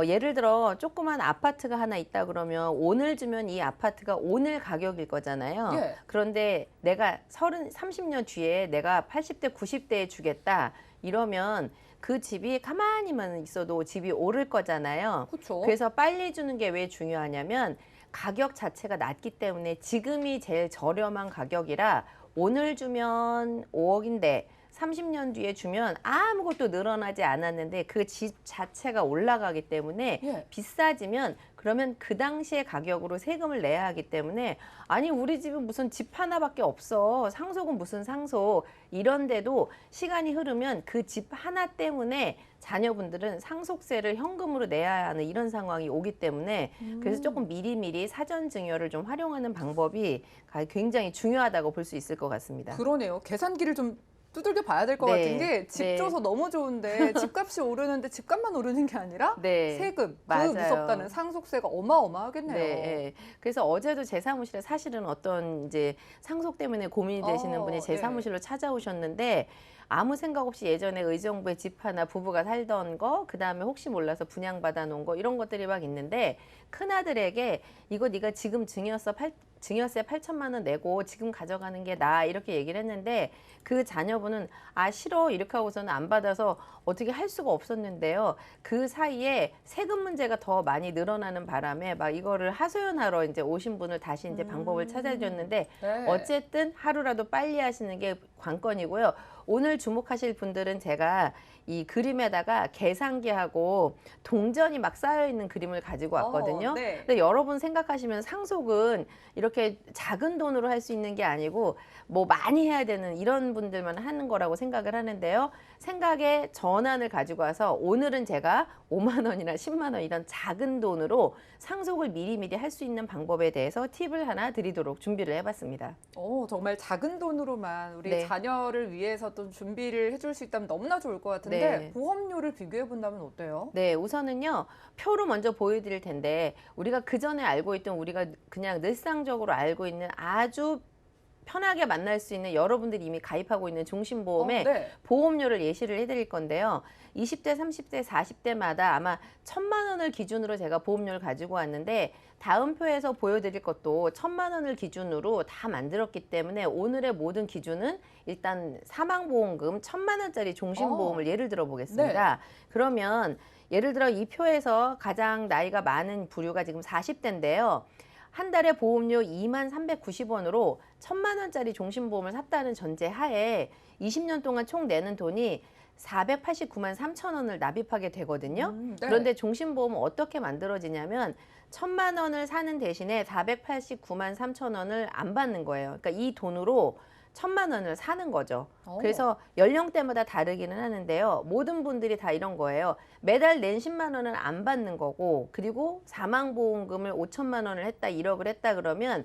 D: 예를 들어 조그만 아파트가 하나 있다 그러면 오늘 주면 이 아파트가 오늘 가격일 거잖아요.
B: 예.
D: 그런데 내가 30년 뒤에 내가 80대, 90대에 주겠다 이러면 그 집이 가만히만 있어도 집이 오를 거잖아요.
B: 그렇죠.
D: 그래서 빨리 주는 게 왜 중요하냐면 가격 자체가 낮기 때문에 지금이 제일 저렴한 가격이라 오늘 주면 5억인데 30년 뒤에 주면 아무것도 늘어나지 않았는데 그 집 자체가 올라가기 때문에 비싸지면 그러면 그 당시의 가격으로 세금을 내야 하기 때문에 아니 우리 집은 무슨 집 하나밖에 없어. 상속은 무슨 상속. 이런데도 시간이 흐르면 그 집 하나 때문에 자녀분들은 상속세를 현금으로 내야 하는 이런 상황이 오기 때문에 그래서 조금 미리미리 사전 증여를 좀 활용하는 방법이 굉장히 중요하다고 볼 수 있을 것 같습니다.
B: 그러네요. 계산기를 좀 두들겨 봐야 될 것
D: 네.
B: 같은 게 집
D: 네.
B: 줘서 너무 좋은데 집값이 오르는데 집값만 오르는 게 아니라
D: 네.
B: 세금,
D: 맞아요.
B: 그 무섭다는 상속세가 어마어마하겠네요.
D: 네. 그래서 어제도 제 사무실에 사실은 어떤 이제 상속 때문에 고민이 되시는 분이 제
B: 예.
D: 사무실로 찾아오셨는데 아무 생각 없이 예전에 의정부에 집 하나 부부가 살던 거, 그다음에 혹시 몰라서 분양받아 놓은 거 이런 것들이 막 있는데 큰아들에게 이거 네가 지금 증여서 증여세 8천만 원 내고 지금 가져가는 게 나아 이렇게 얘기를 했는데 그 자녀분은 아 싫어 이렇게 하고서는 안 받아서 어떻게 할 수가 없었는데요. 그 사이에 세금 문제가 더 많이 늘어나는 바람에 막 이거를 하소연하러 이제 오신 분을 다시 이제 방법을 찾아줬는데
B: 네.
D: 어쨌든 하루라도 빨리 하시는 게 관건이고요. 오늘 주목하실 분들은 제가 이 그림에다가 계산기하고 동전이 막 쌓여 있는 그림을 가지고 왔거든요.
B: 네.
D: 근데 여러분 생각하시면 상속은 이렇게 작은 돈으로 할 수 있는 게 아니고 뭐 많이 해야 되는 이런 분들만 하는 거라고 생각을 하는데요. 생각에 전환을 가지고 와서 오늘은 제가 5만 원이나 10만 원 이런 작은 돈으로 상속을 미리미리 할 수 있는 방법에 대해서 팁을 하나 드리도록 준비를 해봤습니다.
B: 정말 작은 돈으로만 우리
D: 네.
B: 자녀를 위해서 또 준비를 해줄 수 있다면 너무나 좋을 것 같은데
D: 네.
B: 보험료를 비교해 본다면 어때요?
D: 네, 우선은요, 표로 먼저 보여드릴 텐데, 우리가 그 전에 알고 있던 우리가 그냥 늘상적으로 알고 있는 아주 편하게 만날 수 있는 여러분들이 이미 가입하고 있는 종신보험의
B: 네.
D: 보험료를 예시를 해드릴 건데요. 20대, 30대, 40대마다 아마 1,000만 원을 기준으로 제가 보험료를 가지고 왔는데 다음 표에서 보여드릴 것도 1,000만 원을 기준으로 다 만들었기 때문에 오늘의 모든 기준은 일단 사망보험금 1,000만 원짜리 종신보험을 예를 들어 보겠습니다. 그러면 예를 들어 이 표에서 가장 나이가 많은 부류가 지금 40대인데요. 한 달에 보험료 23,390원으로 1,000만 원짜리 종신보험을 샀다는 전제 하에 20년 동안 총 내는 돈이 489만 3천 원을 납입하게 되거든요.
B: 네.
D: 그런데 종신보험은 어떻게 만들어지냐면 1,000만 원을 사는 대신에 489만 3천 원을 안 받는 거예요. 그러니까 이 돈으로 1,000만 원을 사는 거죠. 그래서 연령대마다 다르기는 하는데요. 모든 분들이 다 이런 거예요. 매달 낸 10만 원은 안 받는 거고 그리고 사망보험금을 5천만 원을 했다 1억을 했다 그러면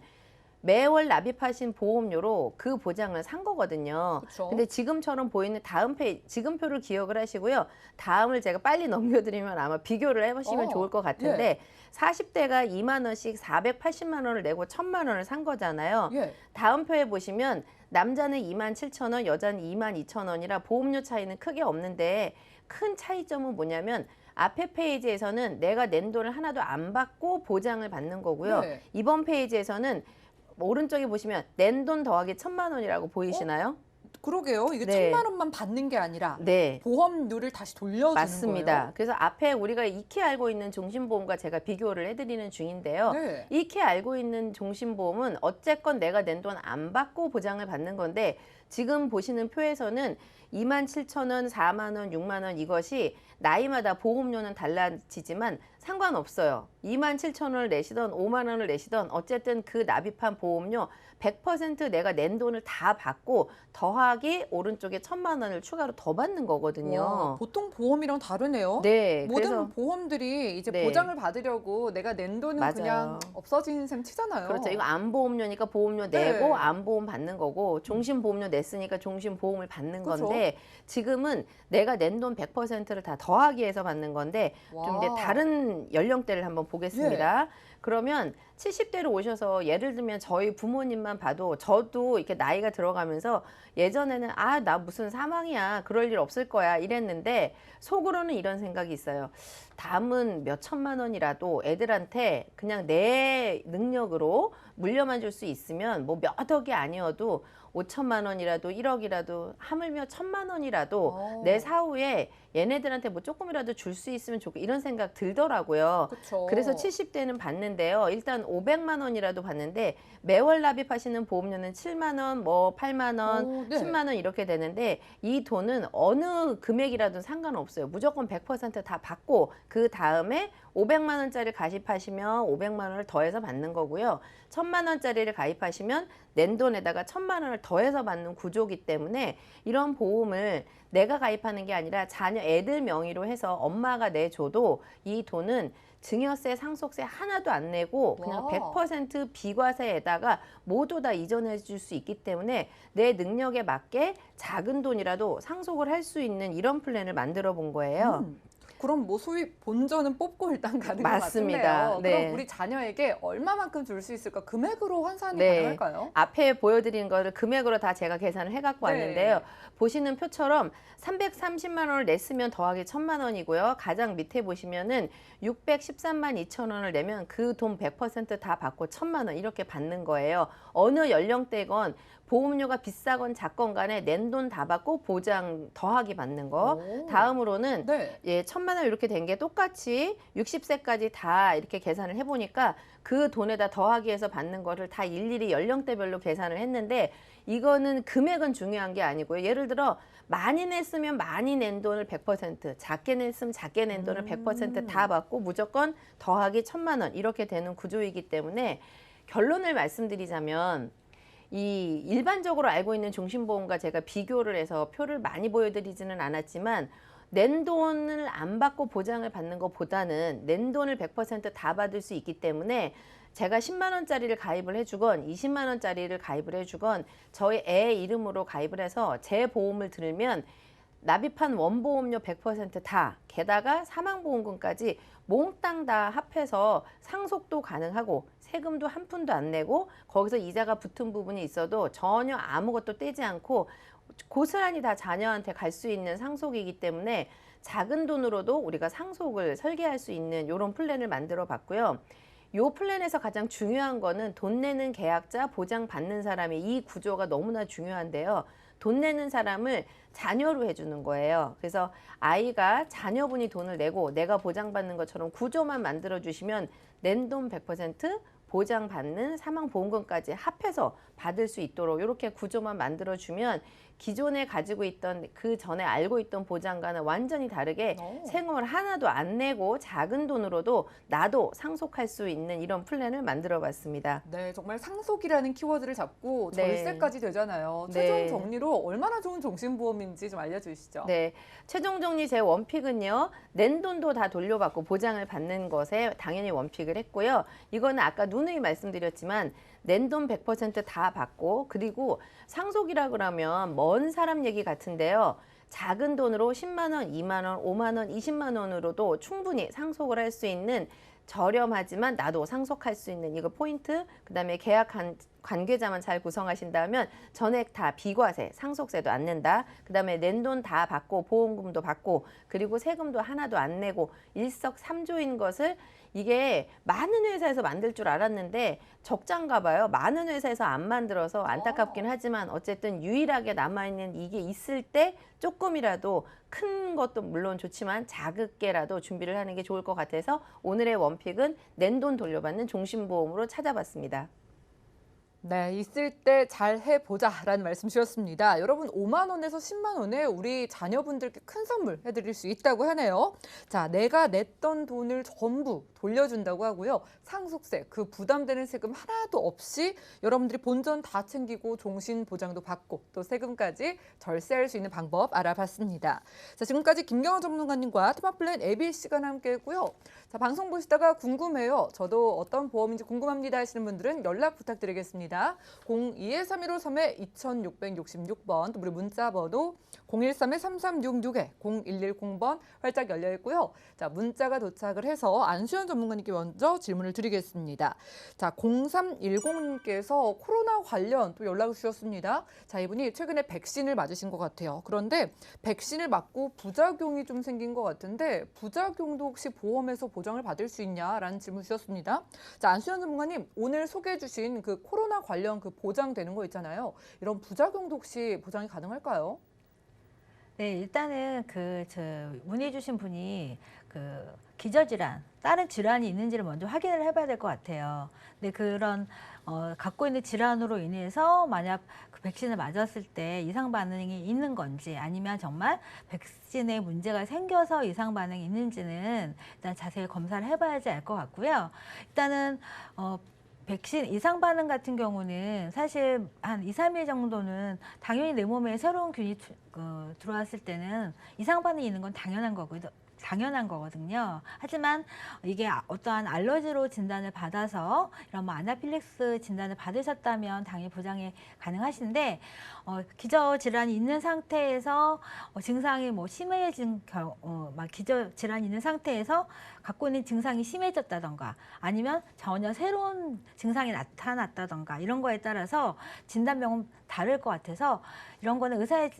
D: 매월 납입하신 보험료로 그 보장을 산 거거든요.
B: 그쵸.
D: 근데 지금처럼 보이는 다음 페이지, 지금 표를 기억을 하시고요. 다음을 제가 빨리 넘겨드리면 아마 비교를 해보시면 좋을 것 같은데 40대가 2만 원씩 480만 원을 내고 1,000만 원을 산 거잖아요. 다음 표에 보시면 남자는 27,000원, 여자는 22,000원이라 보험료 차이는 크게 없는데 큰 차이점은 뭐냐면 앞에 페이지에서는 내가 낸 돈을 하나도 안 받고 보장을 받는 거고요. 이번 페이지에서는 오른쪽에 보시면 낸 돈 더하기 1,000만 원이라고 보이시나요?
B: 그러게요. 이게
D: 네.
B: 1,000만 원만 받는 게 아니라
D: 네.
B: 보험료를 다시 돌려주는
D: 맞습니다.
B: 거예요.
D: 그래서 앞에 우리가 익히 알고 있는 종신보험과 제가 비교를 해드리는 중인데요. 익히 알고 있는 종신보험은 어쨌건 내가 낸 돈 안 받고 보장을 받는 건데 지금 보시는 표에서는 27,000원, 4만 원, 6만 원 이것이 나이마다 보험료는 달라지지만 상관없어요. 27,000원을 내시던 5만 원을 내시던 어쨌든 그 납입한 보험료 100% 내가 낸 돈을 다 받고 더하기 오른쪽에 1,000만 원을 추가로 더 받는 거거든요.
B: 와, 보통 보험이랑 다르네요.
D: 네,
B: 모든
D: 그래서
B: 보험들이 이제
D: 네.
B: 보장을 받으려고 내가 낸 돈은
D: 맞아요.
B: 그냥 없어지는 셈 치잖아요.
D: 그렇죠. 이거 암보험료니까 보험료 내고 암보험 받는 거고 종신보험료 냈으니까 종신보험을 받는 건데 지금은 내가 낸 돈 100%를 다 더하기 해서 받는 건데 좀 이제 다른 연령대를 한번 보겠습니다. 그러면 70대로 오셔서 예를 들면 저희 부모님만 봐도 저도 이렇게 나이가 들어가면서 예전에는 아, 나 무슨 사망이야. 그럴 일 없을 거야. 이랬는데 속으로는 이런 생각이 있어요. 담은 몇 천만 원이라도 애들한테 그냥 내 능력으로 물려만 줄 수 있으면 뭐 몇 억이 아니어도 5천만 원이라도 1억이라도 하물며 1,000만 원이라도 내 사후에 얘네들한테 뭐 조금이라도 줄 수 있으면 좋겠 이런 생각 들더라고요.
B: 그쵸.
D: 그래서 70대는 받는데요. 일단 500만 원이라도 받는데 매월 납입하시는 보험료는 7만 원, 뭐 8만 원, 10만 원 이렇게 되는데 이 돈은 어느 금액이라도 상관없어요. 무조건 100% 다 받고 그 다음에 500만 원짜리 가입하시면 500만 원을 더해서 받는 거고요. 1,000만 원짜리를 가입하시면 낸 돈에다가 1,000만 원을 더해서 받는 구조이기 때문에 이런 보험을 내가 가입하는 게 아니라 자녀 애들 명의로 해서 엄마가 내줘도 이 돈은 증여세, 상속세 하나도 안 내고 그냥 100% 비과세에다가 모두 다 이전해 줄 수 있기 때문에 내 능력에 맞게 작은 돈이라도 상속을 할 수 있는 이런 플랜을 만들어 본 거예요.
B: 그럼 뭐 소위 본전은 뽑고 일단 가는 것
D: 맞습니다.
B: 같은데요.
D: 네.
B: 그럼 우리 자녀에게 얼마만큼 줄 수 있을까? 금액으로 환산이
D: 네.
B: 가능할까요?
D: 앞에 보여드린 거를 금액으로 다 제가 계산을 해갖고
B: 네.
D: 왔는데요. 보시는 표처럼 330만 원을 냈으면 더하기 1,000만 원이고요. 가장 밑에 보시면은 613만 2천 원을 내면 그 돈 100% 다 받고 1,000만 원 이렇게 받는 거예요. 어느 연령대건 보험료가 비싸건 작건 간에 낸 돈 다 받고 보장 더하기 받는 거.
B: 오.
D: 다음으로는
B: 네.
D: 1,000만 원 이렇게 된 게 똑같이 60세까지 다 이렇게 계산을 해보니까 그 돈에다 더하기 해서 받는 거를 다 일일이 연령대별로 계산을 했는데 이거는 금액은 중요한 게 아니고요. 예를 들어 많이 냈으면 많이 낸 돈을 100%, 작게 냈으면 작게 낸 돈을 100%다 받고 무조건 더하기 1,000만 원 이렇게 되는 구조이기 때문에 결론을 말씀드리자면 이 일반적으로 알고 있는 종신보험과 제가 비교를 해서 표를 많이 보여드리지는 않았지만 낸 돈을 안 받고 보장을 받는 것보다는 낸 돈을 100%다 받을 수 있기 때문에 제가 10만 원짜리를 가입을 해주건 20만 원짜리를 가입을 해주건 저희 애 이름으로 가입을 해서 제 보험을 들으면 납입한 원보험료 100% 게다가 사망보험금까지 몽땅 다 합해서 상속도 가능하고 세금도 한 푼도 안 내고 거기서 이자가 붙은 부분이 있어도 전혀 아무것도 떼지 않고 고스란히 다 자녀한테 갈 수 있는 상속이기 때문에 작은 돈으로도 우리가 상속을 설계할 수 있는 이런 플랜을 만들어 봤고요. 이 플랜에서 가장 중요한 거는 돈 내는 계약자, 보장 받는 사람이 이 구조가 너무나 중요한데요. 돈 내는 사람을 자녀로 해주는 거예요. 그래서 아이가 자녀분이 돈을 내고 내가 보장받는 것처럼 구조만 만들어 주시면 낸 돈 100% 보장받는 사망보험금까지 합해서 받을 수 있도록 이렇게 구조만 만들어주면 기존에 가지고 있던 그 전에 알고 있던 보장과는 완전히 다르게 세금을 하나도 안 내고 작은 돈으로도 나도 상속할 수 있는 이런 플랜을 만들어 봤습니다.
B: 네, 정말 상속이라는 키워드를 잡고
D: 네.
B: 절세까지 되잖아요.
D: 네.
B: 최종 정리로 얼마나 좋은 종신보험인지 좀 알려주시죠.
D: 네, 최종 정리 제 원픽은요. 낸 돈도 다 돌려받고 보장을 받는 것에 당연히 원픽을 했고요. 이거는 아까 누누이 말씀드렸지만 낸 돈 100% 다 받고 그리고 상속이라 그러면 먼 사람 얘기 같은데요. 작은 돈으로 10만 원, 2만 원, 5만 원, 20만 원으로도 충분히 상속을 할 수 있는 저렴하지만 나도 상속할 수 있는 이거 포인트, 그다음에 계약한 관계자만 잘 구성하신다면 전액 다 비과세, 상속세도 안 낸다. 그다음에 낸 돈 다 받고 보험금도 받고 그리고 세금도 하나도 안 내고 일석삼조인 것을 이게 많은 회사에서 만들 줄 알았는데 적자인가 봐요. 많은 회사에서 안 만들어서 안타깝긴 하지만 어쨌든 유일하게 남아있는 이게 있을 때 조금이라도 큰 것도 물론 좋지만 작게라도 준비를 하는 게 좋을 것 같아서 오늘의 원픽은 낸 돈 돌려받는 종신보험으로 찾아봤습니다.
B: 네, 있을 때 잘 해보자라는 말씀 주셨습니다. 여러분 5만 원에서 10만 원에 우리 자녀분들께 큰 선물 해드릴 수 있다고 하네요. 자, 내가 냈던 돈을 전부 돌려준다고 하고요. 상속세, 그 부담되는 세금 하나도 없이 여러분들이 본전 다 챙기고 종신 보장도 받고 또 세금까지 절세할 수 있는 방법 알아봤습니다. 자, 지금까지 김경원 전문가님과 테마플랜 애비 시간 함께했고요. 자, 방송 보시다가 궁금해요. 저도 어떤 보험인지 궁금합니다 하시는 분들은 연락 부탁드리겠습니다. 02-3153-2666번 또 우리 문자 번호 013-3366-0110번 활짝 열려 있고요. 자, 문자가 도착을 해서 안수현 전문가님께 먼저 질문을 드리겠습니다. 자, 0310님께서 코로나 관련 또 연락을 주셨습니다. 자, 이분이 최근에 백신을 맞으신 것 같아요. 그런데 백신을 맞고 부작용이 좀 생긴 것 같은데 부작용도 혹시 보험에서 보장을 받을 수 있냐라는 질문 주셨습니다. 자, 안수현 전문가님 오늘 소개해 주신 그 코로나 관련 그 보장되는 거 있잖아요. 이런 부작용도 혹시 보장이 가능할까요?
C: 네, 일단은 문의 주신 분이 기저질환, 다른 질환이 있는지를 먼저 확인을 해봐야 될 것 같아요. 근데 그런 갖고 있는 질환으로 인해서 만약 그 백신을 맞았을 때 이상 반응이 있는 건지 아니면 정말 백신에 문제가 생겨서 이상 반응이 있는지는 일단 자세히 검사를 해봐야지 알 것 같고요. 일단은 백신 이상 반응 같은 경우는 사실 한 2, 3일 정도는 당연히 내 몸에 새로운 균이 들어왔을 때는 이상 반응이 있는 건 당연한 거고요. 당연한 거거든요. 하지만 이게 어떠한 알러지로 진단을 받아서 이런 뭐 아나필렉스 진단을 받으셨다면 당연히 보장이 가능하신데 기저 질환이 있는 상태에서 증상이 뭐 심해진 막 기저 질환이 있는 상태에서 갖고 있는 증상이 심해졌다던가 아니면 전혀 새로운 증상이 나타났다던가 이런 거에 따라서 진단명은 다를 것 같아서 이런 거는 의사의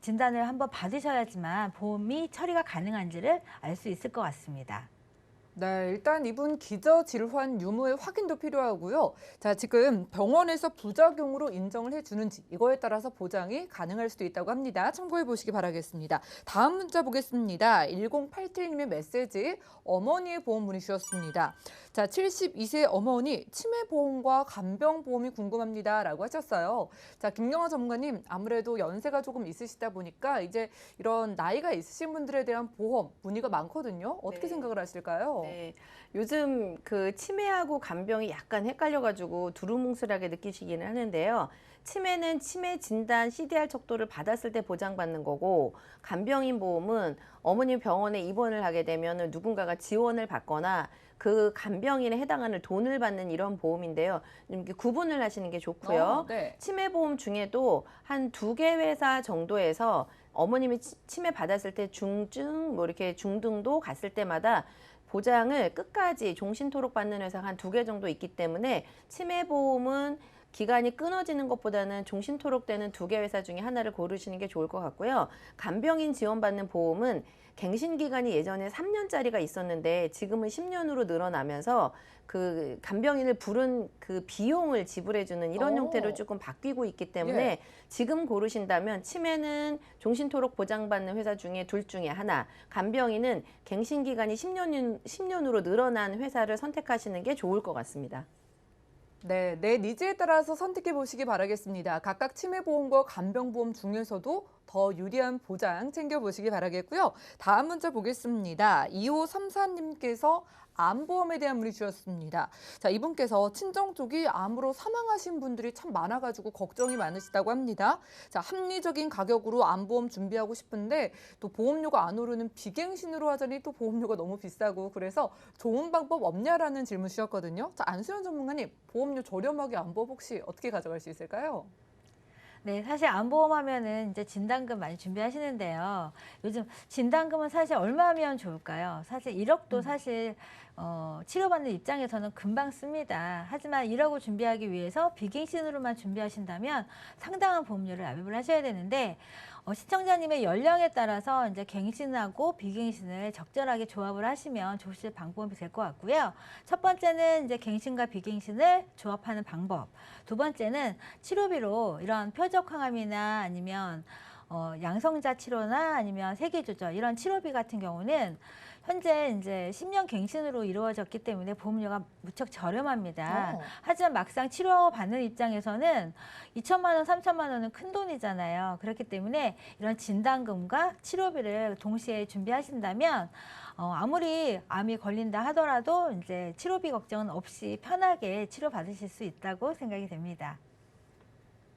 C: 진단을 한번 받으셔야지만 보험이 처리가 가능한지를 알 수 있을 것 같습니다.
B: 네, 일단 이분 기저질환 유무의 확인도 필요하고요. 자, 지금 병원에서 부작용으로 인정을 해주는지 이거에 따라서 보장이 가능할 수도 있다고 합니다. 참고해 보시기 바라겠습니다. 다음 문자 보겠습니다. 1087님의 메시지 어머니의 보험 문의 주셨습니다. 자, 72세 어머니 치매보험과 간병보험이 궁금합니다 라고 하셨어요. 자, 김경화 전문가님 아무래도 연세가 조금 있으시다 보니까 이제 이런 나이가 있으신 분들에 대한 보험 문의가 많거든요. 어떻게
D: 네.
B: 생각을 하실까요?
D: 네, 요즘 그 치매하고 간병이 약간 헷갈려가지고 두루뭉술하게 느끼시기는 하는데요. 치매는 치매 진단 CDR 척도를 받았을 때 보장받는 거고 간병인 보험은 어머님 병원에 입원을 하게 되면 누군가가 지원을 받거나 그 간병인에 해당하는 돈을 받는 이런 보험인데요. 이렇게 구분을 하시는 게 좋고요.
B: 네.
D: 치매보험 중에도 한 2개 회사 정도에서 어머님이 치매 받았을 때 중증, 뭐 이렇게 중등도 갔을 때마다 보장을 끝까지 종신토록 받는 회사가 한 2개 정도 있기 때문에 치매보험은 기간이 끊어지는 것보다는 종신토록 되는 2개 회사 중에 하나를 고르시는 게 좋을 것 같고요. 간병인 지원받는 보험은 갱신 기간이 예전에 3년짜리가 있었는데 지금은 10년으로 늘어나면서 그 간병인을 부른 그 비용을 지불해주는 이런 형태로 조금 바뀌고 있기 때문에 지금 고르신다면 치매는 종신토록 보장받는 회사 중에 둘 중에 하나, 간병인은 갱신 기간이 10년으로 늘어난 회사를 선택하시는 게 좋을 것 같습니다.
B: 네, 내 니즈에 따라서 선택해 보시기 바라겠습니다. 각각 치매보험과 간병보험 중에서도 더 유리한 보장 챙겨보시기 바라겠고요. 다음 문자 보겠습니다. 2534님께서 암보험에 대한 문의 주셨습니다. 자, 이분께서 친정 쪽이 암으로 사망하신 분들이 참 많아가지고 걱정이 많으시다고 합니다. 자, 합리적인 가격으로 암보험 준비하고 싶은데 또 보험료가 안 오르는 비갱신으로 하자니 또 보험료가 너무 비싸고 그래서 좋은 방법 없냐라는 질문 주셨거든요. 자, 안수연 전문가님, 보험료 저렴하게 암보험 혹시 어떻게 가져갈 수 있을까요?
C: 네, 사실 암보험 하면은 이제 진단금 많이 준비하시는데요. 요즘 진단금은 사실 얼마면 좋을까요? 사실 1억도 사실 치료받는 입장에서는 금방 씁니다. 하지만 1억을 준비하기 위해서 비갱신으로만 준비하신다면 상당한 보험료를 납입을 하셔야 되는데 시청자님의 연령에 따라서 이제 갱신하고 비갱신을 적절하게 조합을 하시면 좋으실 방법이 될 것 같고요. 첫 번째는 이제 갱신과 비갱신을 조합하는 방법. 두 번째는 치료비로 이런 표적 항암이나 아니면 양성자 치료나 아니면 세기 조절 이런 치료비 같은 경우는 현재 이제 10년 갱신으로 이루어졌기 때문에 보험료가 무척 저렴합니다. 하지만 막상 치료받는 입장에서는 2천만 원, 3천만 원은 큰 돈이잖아요. 그렇기 때문에 이런 진단금과 치료비를 동시에 준비하신다면 아무리 암이 걸린다 하더라도 이제 치료비 걱정은 없이 편하게 치료받으실 수 있다고 생각이 됩니다.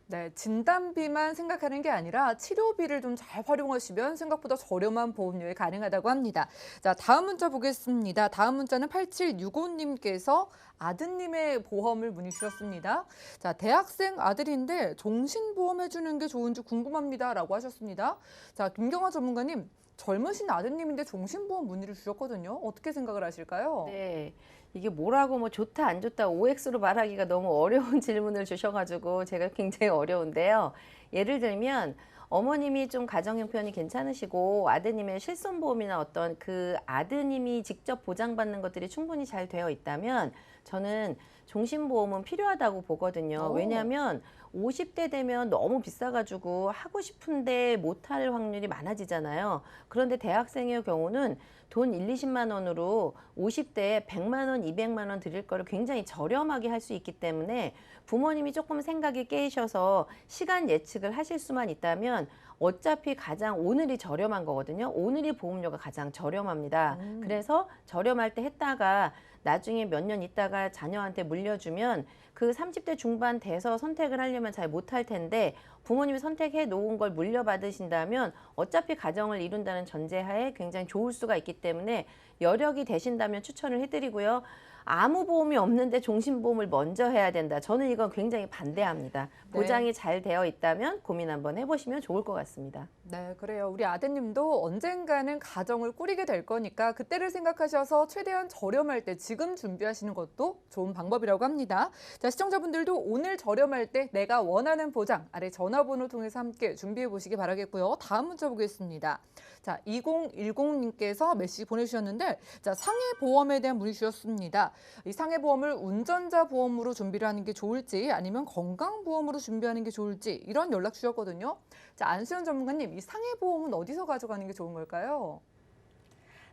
B: 네, 진단비만 생각하는 게 아니라 치료비를 좀 잘 활용하시면 생각보다 저렴한 보험료에 가능하다고 합니다. 자, 다음 문자 보겠습니다. 다음 문자는 8765님께서 아드님의 보험을 문의 주셨습니다. 자, 대학생 아들인데 종신보험 해주는 게 좋은지 궁금합니다 라고 하셨습니다. 자, 김경화 전문가님, 젊으신 아드님인데 종신보험 문의를 주셨거든요. 어떻게 생각을 하실까요?
D: 네. 이게 뭐라고 뭐 좋다 안 좋다 OX로 말하기가 너무 어려운 질문을 주셔가지고 제가 굉장히 어려운데요. 예를 들면 어머님이 좀 가정 형편이 괜찮으시고 아드님의 실손보험이나 어떤 그 아드님이 직접 보장받는 것들이 충분히 잘 되어 있다면 저는 종신보험은 필요하다고 보거든요. 왜냐하면 50대 되면 너무 비싸가지고 하고 싶은데 못할 확률이 많아지잖아요. 그런데 대학생의 경우는 돈 1, 20만 원으로 50대에 100만 원, 200만 원 드릴 거를 굉장히 저렴하게 할 수 있기 때문에 부모님이 조금 생각이 깨셔서 시간 예측을 하실 수만 있다면 어차피 가장 오늘이 저렴한 거거든요. 오늘이 보험료가 가장 저렴합니다. 그래서 저렴할 때 했다가 나중에 몇 년 있다가 자녀한테 물려주면 그 30대 중반 돼서 선택을 하려면 잘 못할 텐데 부모님이 선택해 놓은 걸 물려받으신다면 어차피 가정을 이룬다는 전제하에 굉장히 좋을 수가 있기 때문에 여력이 되신다면 추천을 해드리고요. 아무 보험이 없는데 종신보험을 먼저 해야 된다. 저는 이건 굉장히 반대합니다.
B: 네.
D: 보장이 잘 되어 있다면 고민 한번 해보시면 좋을 것 같습니다.
B: 네, 그래요. 우리 아드님도 언젠가는 가정을 꾸리게 될 거니까 그때를 생각하셔서 최대한 저렴할 때 지금 준비하시는 것도 좋은 방법이라고 합니다. 자, 시청자분들도 오늘 저렴할 때 내가 원하는 보장 아래 전화번호 통해서 함께 준비해 보시기 바라겠고요. 다음 문자 보겠습니다. 자, 2010님께서 메시지 보내주셨는데, 자, 상해보험에 대한 문의 주셨습니다. 이 상해보험을 운전자 보험으로 준비를 하는 게 좋을지 아니면 건강보험으로 준비하는 게 좋을지 이런 연락 주셨거든요. 자, 안수연 전문가님, 이 상해보험은 어디서 가져가는 게 좋은 걸까요?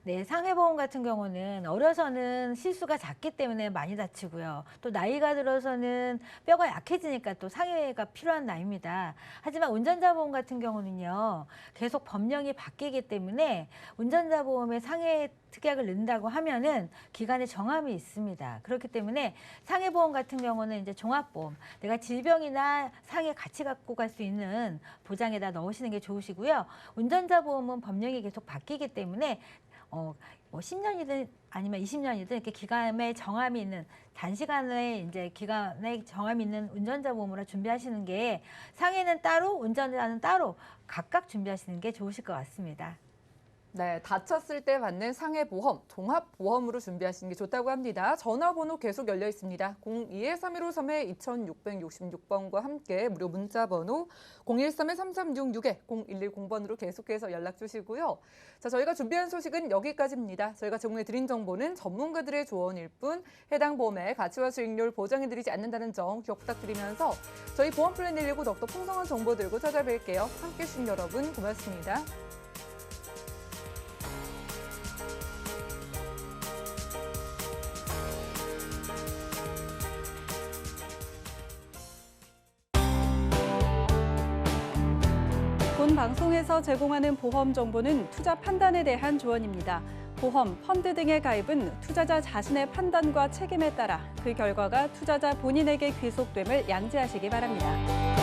C: 네, 상해보험 같은 경우는 어려서는 실수가 작기 때문에 많이 다치고요. 또 나이가 들어서는 뼈가 약해지니까 또 상해가 필요한 나이입니다. 하지만 운전자 보험 같은 경우는요, 계속 법령이 바뀌기 때문에 운전자 보험에 상해 특약을 넣는다고 하면은 기간에 정함이 있습니다. 그렇기 때문에 상해보험 같은 경우는 이제 종합보험, 내가 질병이나 상해 같이 갖고 갈 수 있는 보장에다 넣으시는 게 좋으시고요. 운전자 보험은 법령이 계속 바뀌기 때문에 뭐 10년이든 아니면 20년이든 이렇게 기간에 정함이 있는 단시간에 이제 기간에 정함이 있는 운전자 보험으로 준비하시는 게 상해는 따로 운전자는 따로 각각 준비하시는 게 좋으실 것 같습니다.
B: 네, 다쳤을 때 받는 상해보험, 종합보험으로 준비하시는 게 좋다고 합니다. 전화번호 계속 열려 있습니다. 02-3153-2666번과 함께 무료 문자번호 013-3366-0110번으로 계속해서 연락 주시고요. 자, 저희가 준비한 소식은 여기까지입니다. 저희가 제공해드린 정보는 전문가들의 조언일 뿐 해당 보험의 가치와 수익률 보장해드리지 않는다는 점 기억 부탁드리면서 저희 보험플랜 119 더욱더 풍성한 정보 들고 찾아뵐게요. 함께해 주신 여러분 고맙습니다.
A: 본 방송에서 제공하는 보험 정보는 투자 판단에 대한 조언입니다. 보험, 펀드 등의 가입은 투자자 자신의 판단과 책임에 따라 그 결과가 투자자 본인에게 귀속됨을 양지하시기 바랍니다.